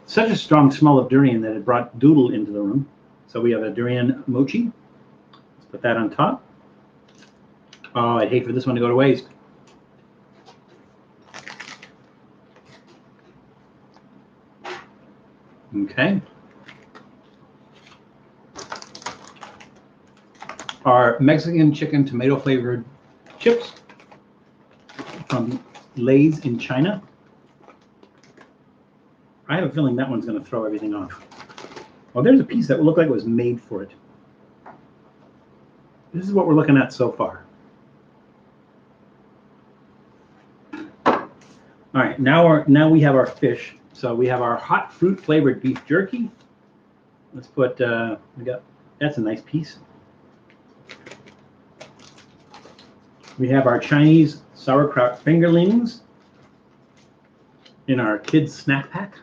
Such a strong smell of durian that it brought Doodle into the room. So we have a durian mochi. Let's put that on top. Oh, I'd hate for this one to go to waste. Okay. Our Mexican chicken tomato flavored chips from Lay's in China. I have a feeling that one's going to throw everything off. Well, there's a piece that will look like it was made for it. This is what we're looking at so far. All right, now we have our fish. So we have our hot fruit flavored beef jerky. Let's put that's a nice piece. We have our Chinese sauerkraut fingerlings in our kids snack pack.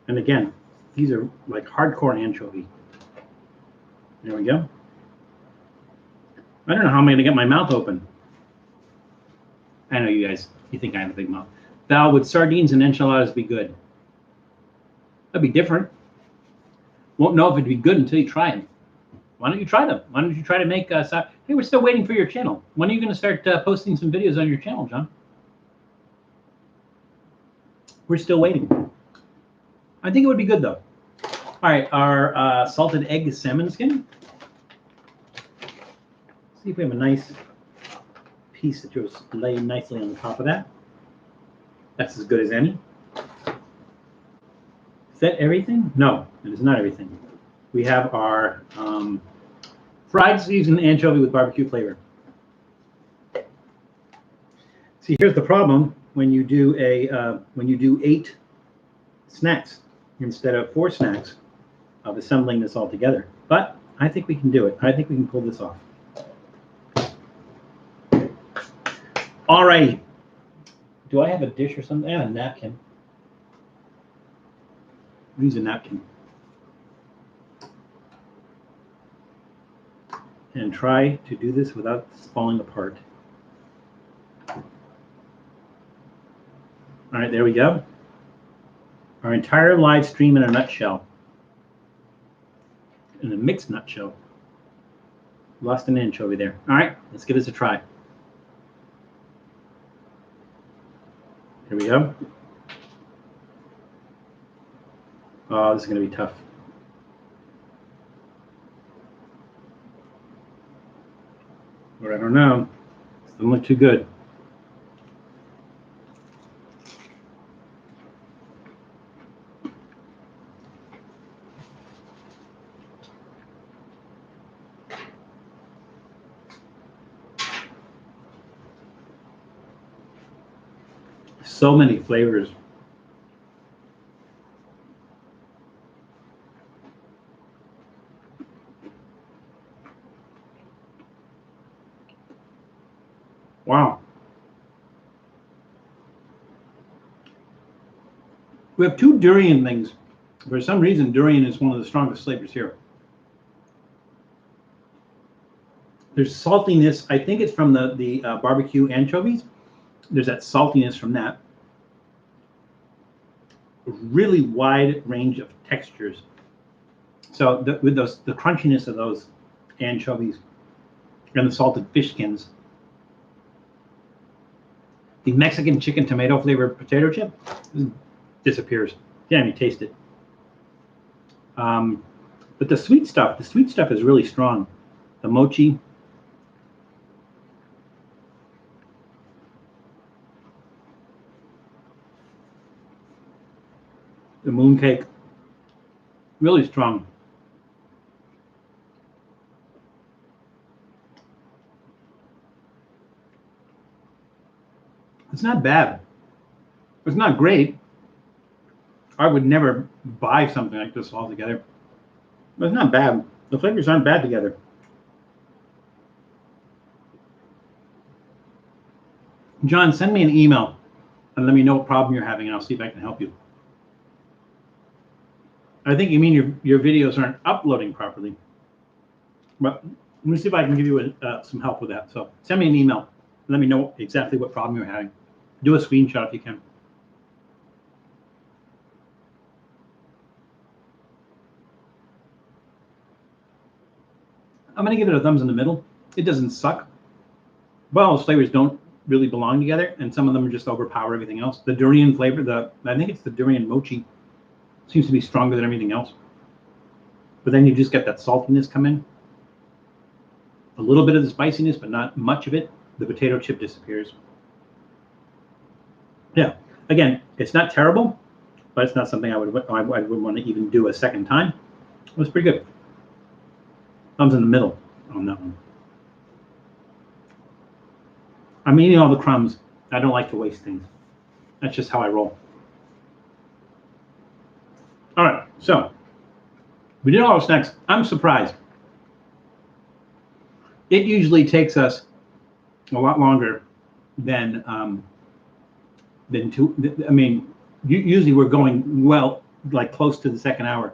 And again, These are like hardcore anchovy. There we go. I don't know how I'm going to get my mouth open. I know you guys, you think I have a big mouth. Val, would sardines and enchiladas be good? That'd be different. Won't know if it'd be good until you try them. Why don't you try them? Why don't you try to make hey, we're still waiting for your channel. When are you going to start posting some videos on your channel, John? We're still waiting. I think it would be good, though. All right, our salted egg salmon skin. See if we have a nice piece that just lay nicely on top of that. That's as good as any. Is that everything? No, it is not everything. We have our fried seasoned anchovy with barbecue flavor. See, here's the problem when you do 8 snacks instead of 4 snacks of assembling this all together. But I think we can do it. I think we can pull this off. All right. Do I have a dish or something? I have a napkin. Use a napkin. And try to do this without falling apart. All right, there we go. Our entire live stream in a nutshell. In a mixed nutshell. Lost an anchovy there. All right, let's give this a try. Here we go. Oh, this is going to be tough. But I don't know. It doesn't look too good. So many flavors. Wow. We have 2 durian things. For some reason, durian is one of the strongest flavors here. There's saltiness. I think it's from the barbecue anchovies. There's that saltiness from that. A really wide range of textures. So with the crunchiness of those anchovies and the salted fish skins, the Mexican chicken tomato flavored potato chip disappears. Can't even taste it. But the sweet stuff is really strong. The mochi. The moon cake, really strong. It's not bad. It's not great. I would never buy something like this all together. But it's not bad. The flavors aren't bad together. John, send me an email and let me know what problem you're having, and I'll see if I can help you. I think you mean your videos aren't uploading properly. But let me see if I can give you some help with that. So send me an email and let me know exactly what problem you're having. Do a screenshot if you can. I'm going to give it a thumbs in the middle. It doesn't suck. But all those flavors don't really belong together, and some of them just overpower everything else. The durian flavor, I think it's the Durian Mochi, seems to be stronger than everything else. But then you just get that saltiness come in. A little bit of the spiciness, but not much of it. The potato chip disappears. Yeah, again, it's not terrible, but it's not something I would want to even do a second time. It was pretty good. Thumbs in the middle on that one. I'm eating all the crumbs. I don't like to waste things. That's just how I roll. All right, so we did all the snacks. I'm surprised. It usually takes us a lot longer than usually we're going well like close to the second hour.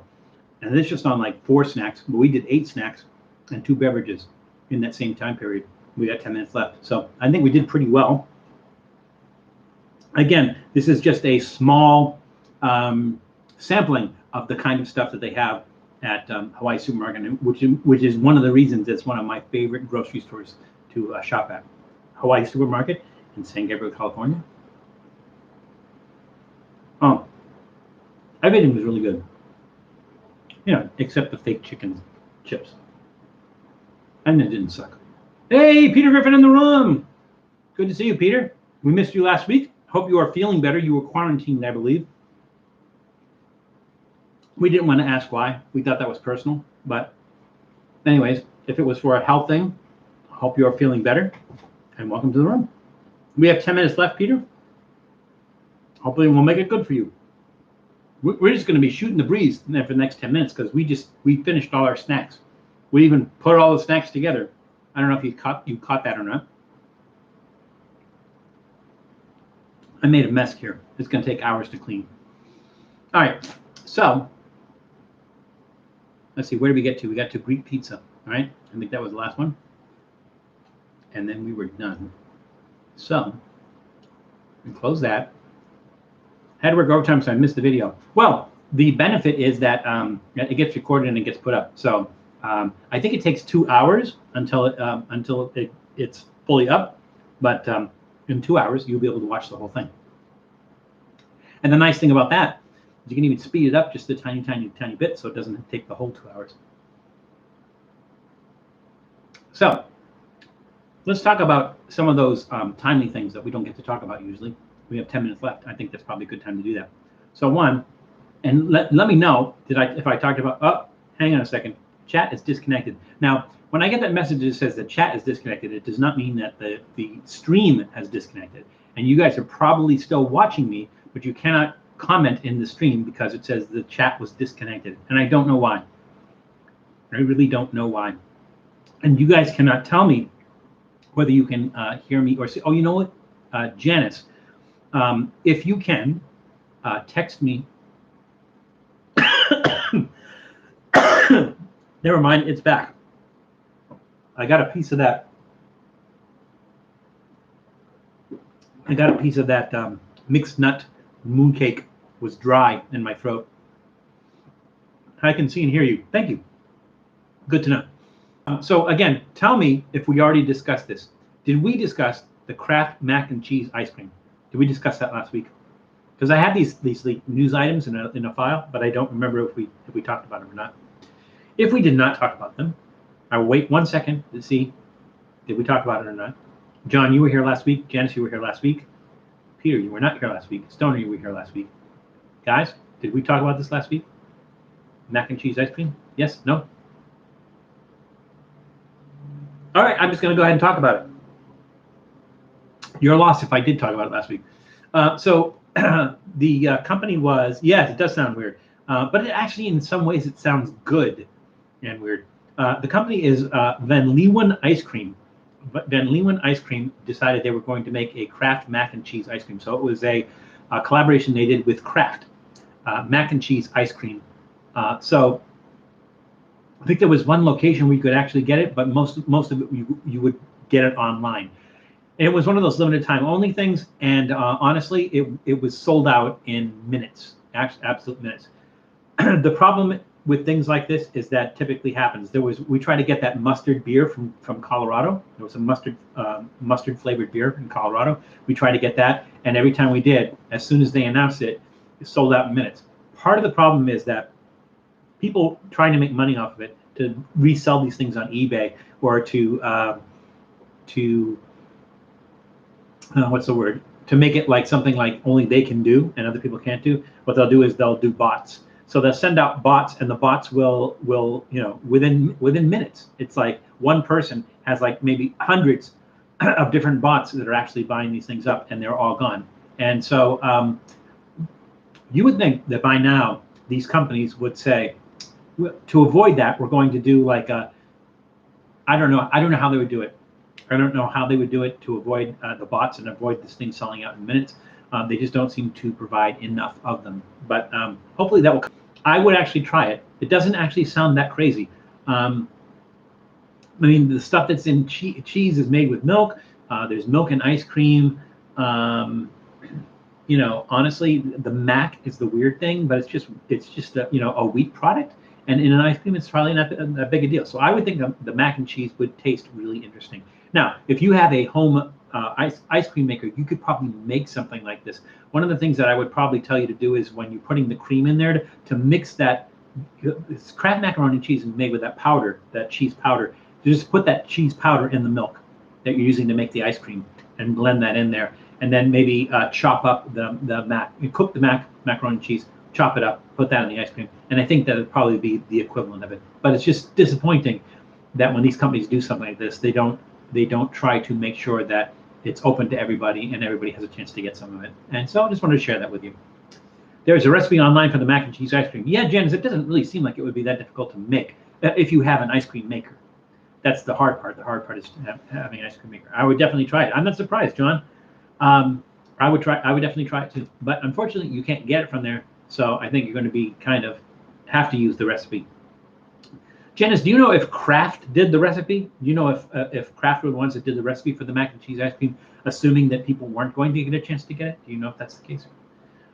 And this just on like 4 snacks, but we did 8 snacks and 2 beverages in that same time period. We got 10 minutes left. So I think we did pretty well. Again, this is just a small sampling of the kind of stuff that they have at Hawaii Supermarket, which is one of the reasons it's one of my favorite grocery stores to shop at. Hawaii Supermarket in San Gabriel, California. Oh, everything was really good. You know, except the fake chicken chips. And it didn't suck. Hey, Peter Griffin in the room. Good to see you, Peter. We missed you last week. Hope you are feeling better. You were quarantined, I believe. We didn't want to ask why. We thought that was personal. But anyways, if it was for a health thing, hope you are feeling better. And welcome to the room. We have 10 minutes left, Peter. Hopefully we'll make it good for you. We're just going to be shooting the breeze for the next 10 minutes because we finished all our snacks. We even put all the snacks together. I don't know if you caught that or not. I made a mess here. It's going to take hours to clean. All right, so let's see. Where did we get to? We got to Greek pizza. All right, I think that was the last one. And then we were done. So we close that. Had to work overtime, so I missed the video. Well, the benefit is that it gets recorded and it gets put up. So I think it takes 2 hours until it's fully up, but in 2 hours you'll be able to watch the whole thing. And the nice thing about that is you can even speed it up just a tiny bit, so it doesn't take the whole 2 hours. So let's talk about some of those timely things that we don't get to talk about usually. We have 10 minutes left. I think that's probably a good time to do that. So one, and let me know if I talked about, oh, hang on a second, chat is disconnected. Now, when I get that message that says the chat is disconnected, it does not mean that the stream has disconnected. And you guys are probably still watching me, but you cannot comment in the stream because it says the chat was disconnected. And I don't know why. I really don't know why. And you guys cannot tell me whether you can hear me or see. Oh, you know what? Janice, if you can, text me. Never mind, it's back. I got a piece of that. Mixed nut mooncake was dry in my throat. I can see and hear you. Thank you. Good to know. So again, tell me if we already discussed this. Did we discuss the Kraft mac and cheese ice cream? Did we discuss that last week? Because I had these news items in a file, but I don't remember if we talked about them or not. If we did not talk about them, I will wait 1 second to see did we talk about it or not. John, you were here last week. Janice, you were here last week. Peter, you were not here last week. Stoner, you were here last week. Guys, did we talk about this last week? Mac and cheese ice cream? Yes? No? All right, I'm just going to go ahead and talk about it. You're lost if I did talk about it last week. So the company was, yes, it does sound weird, but it actually, in some ways, it sounds good and weird. The company is Van Leeuwen Ice Cream. Van Leeuwen Ice Cream decided they were going to make a Kraft mac and cheese ice cream. So it was a collaboration they did with Kraft, mac and cheese ice cream. So I think there was one location where you could actually get it, but most of it you would get it online. And it was one of those limited time only things, and honestly, it was sold out in minutes, absolute minutes. The problem with things like this is that typically happens. We tried to get that mustard beer from Colorado. There was a mustard flavored beer in Colorado. We tried to get that, and every time we did, as soon as they announced it, it sold out in minutes. Part of the problem is that people trying to make money off of it, to resell these things on eBay or to what's the word? To make it like something like only they can do and other people can't do. What they'll do is they'll do bots. So they'll send out bots, and the bots will within minutes. It's like one person has like maybe hundreds of different bots that are actually buying these things up, and they're all gone. And so you would think that by now these companies would say, to avoid that, we're going to do like a, I don't know how they would do it. I don't know how they would do it to avoid the bots and avoid this thing selling out in minutes. They just don't seem to provide enough of them. But hopefully that will come. I would actually try it. It doesn't actually sound that crazy. I mean, the stuff that's in cheese is made with milk. There's milk and ice cream. You know, honestly, the mac is the weird thing, but it's just a, you know, a wheat product. And in an ice cream, it's probably not that big a deal. So I would think the mac and cheese would taste really interesting. Now, if you have a home ice cream maker, you could probably make something like this. One of the things that I would probably tell you to do is when you're putting the cream in there to mix that. This Kraft macaroni and cheese is made with that powder, that cheese powder. You just put that cheese powder in the milk that you're using to make the ice cream and blend that in there. And then maybe chop up the mac. You cook the macaroni and cheese, chop it up, put that in the ice cream, and I think that would probably be the equivalent of it. But it's just disappointing that when these companies do something like this, they don't try to make sure that it's open to everybody and everybody has a chance to get some of it. And so I just wanted to share that with you. There's a recipe online for the mac and cheese ice cream. Yeah, Janice, it doesn't really seem like it would be that difficult to make if you have an ice cream maker. That's the hard part. The hard part is having an ice cream maker. I would definitely try it. I'm not surprised, John. I would definitely try it too. But unfortunately, you can't get it from there. So I think you're going to be kind of have to use the recipe. Janice, do you know if Kraft did the recipe? Do you know if Kraft were the ones that did the recipe for the mac and cheese ice cream, assuming that people weren't going to get a chance to get it? Do you know if that's the case?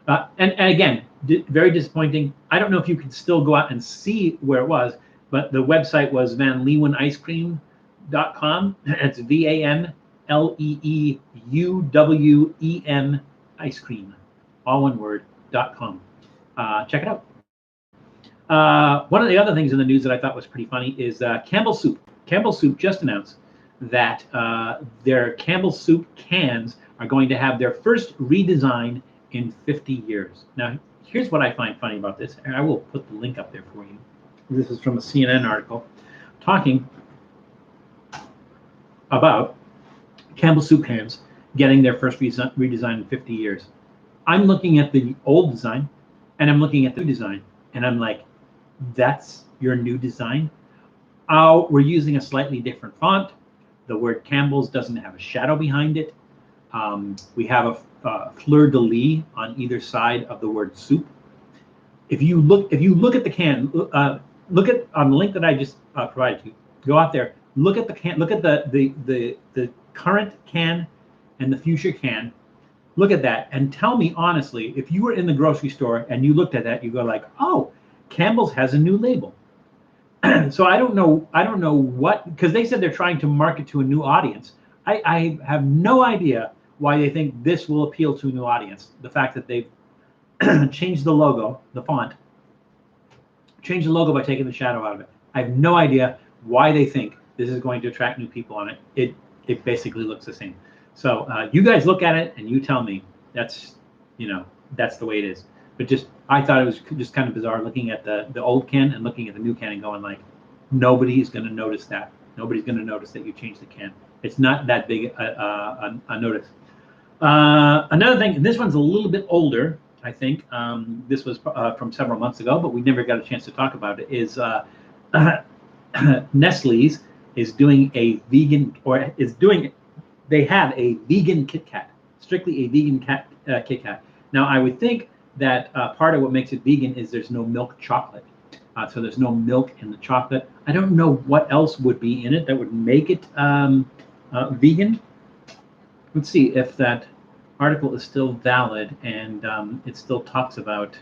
And again, very disappointing. I don't know if you can still go out and see where it was, but the website was vanleeuwenicecream.com. It's VANLEEUWEN ice cream, all one word, .com. Check it out. One of the other things in the news that I thought was pretty funny is Campbell Soup. Campbell Soup just announced that their Campbell Soup cans are going to have their first redesign in 50 years. Now, here's what I find funny about this, and I will put the link up there for you. This is from a CNN article talking about Campbell Soup cans getting their first redesign in 50 years. I'm looking at the old design, and I'm looking at the new design, and I'm like, that's your new design? Oh, we're using a slightly different font. The word Campbell's doesn't have a shadow behind it. We have a fleur-de-lis on either side of the word soup. If you look at the can, look at on the link that I just provided you. Go out there, look at the can, look at the current can and the future can. Look at that and tell me honestly, if you were in the grocery store and you looked at that, you go like, oh, Campbell's has a new label. So I don't know what, because they said they're trying to market to a new audience. I have no idea why they think this will appeal to a new audience. The fact that they've changed the logo, the font, changed the logo by taking the shadow out of it. I have no idea why they think this is going to attract new people on it. It basically looks the same. So you guys look at it and you tell me that's the way it is. But I thought it was just kind of bizarre looking at the old can and looking at the new can and going like, nobody's going to notice that. Nobody's going to notice that you changed the can. It's not that big a notice. Another thing, and this one's a little bit older, I think. This was from several months ago, but we never got a chance to talk about it. Is Nestle's is doing a vegan, or is doing? They have a vegan Kitkat, strictly a vegan Kitkat. Now, I would think that part of what makes it vegan is there's no milk chocolate. So there's no milk in the chocolate. I don't know what else would be in it that would make it vegan. Let's see if that article is still valid and it still talks about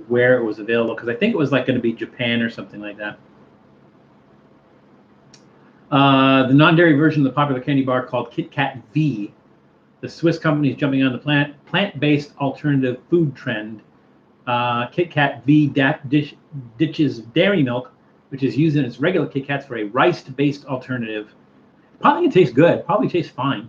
where it was available, because I think it was like going to be Japan or something like that. The non-dairy version of the popular candy bar called KitKat V. The Swiss company is jumping on the plant-based alternative food trend. KitKat V ditches dairy milk, which is used in its regular Kit Kats, for a rice-based alternative. Probably it tastes good. Probably tastes fine.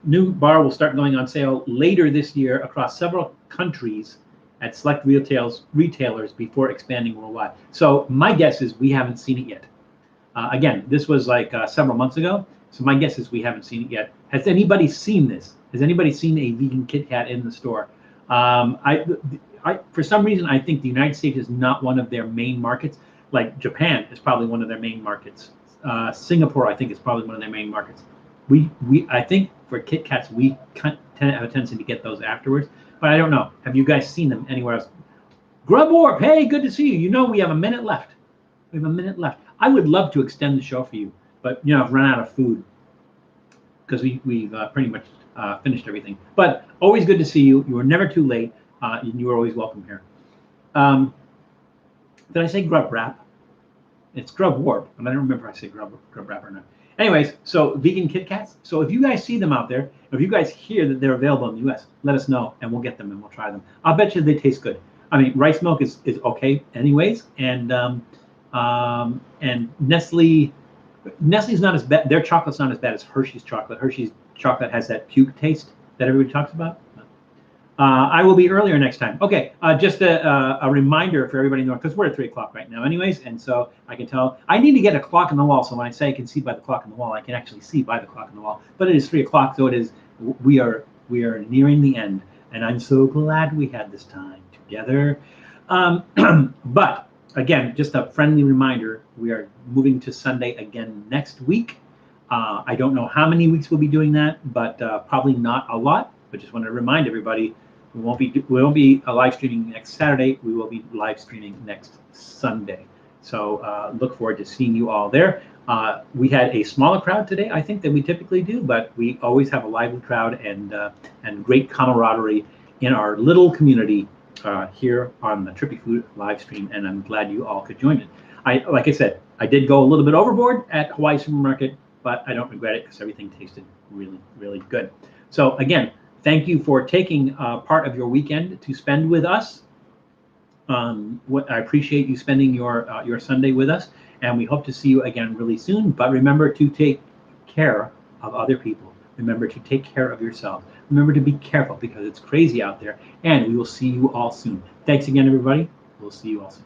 New bar will start going on sale later this year across several countries at select retailers before expanding worldwide. So my guess is we haven't seen it yet. Again, this was like several months ago. So my guess is we haven't seen it yet. Has anybody seen this? Has anybody seen a vegan Kit Kat in the store? For some reason, I think the United States is not one of their main markets. Like Japan is probably one of their main markets. Singapore, I think, is probably one of their main markets. I think for Kit Kats, we tend have a tendency to get those afterwards. But I don't know. Have you guys seen them anywhere else? Grub Warp, hey, good to see you. You know we have a minute left. We have a minute left. I would love to extend the show for you, but I've run out of food because we've pretty much finished everything. But always good to see you. You were never too late. You were always welcome here. Did I say Grub Wrap? It's Grub Warp, and I don't remember if I said Grub Wrap or not. Anyways, so vegan KitKats. So if you guys see them out there, if you guys hear that they're available in the U.S., let us know, and we'll get them and we'll try them. I'll bet you they taste good. I mean, rice milk is okay anyways, and Nestle's not as bad. Their chocolate's not as bad as Hershey's chocolate. Hershey's chocolate has that puke taste that everybody talks about. I will be earlier next time. Okay, just a reminder for everybody, because we're at 3 o'clock right now anyways, and so I can tell. I need to get a clock on the wall, so when I say I can see by the clock on the wall, I can actually see by the clock on the wall. But it is 3 o'clock, so it is. We are nearing the end, and I'm so glad we had this time together. But again, just a friendly reminder, we are moving to Sunday again next week. I don't know how many weeks we'll be doing that, but probably not a lot. But just want to remind everybody, we won't be live streaming next Saturday. We will be live streaming next Sunday. So look forward to seeing you all there. We had a smaller crowd today, I think, than we typically do, but we always have a lively crowd and great camaraderie in our little community here on the Trippy Food live stream, and I'm glad you all could join it. Like I said, I did go a little bit overboard at Hawaii Supermarket, but I don't regret it because everything tasted really, really good. So again, thank you for taking part of your weekend to spend with us. I appreciate you spending your Sunday with us, and we hope to see you again really soon. But remember to take care of other people. Remember to take care of yourself. Remember to be careful because it's crazy out there, and we will see you all soon. Thanks again, everybody. We'll see you all soon.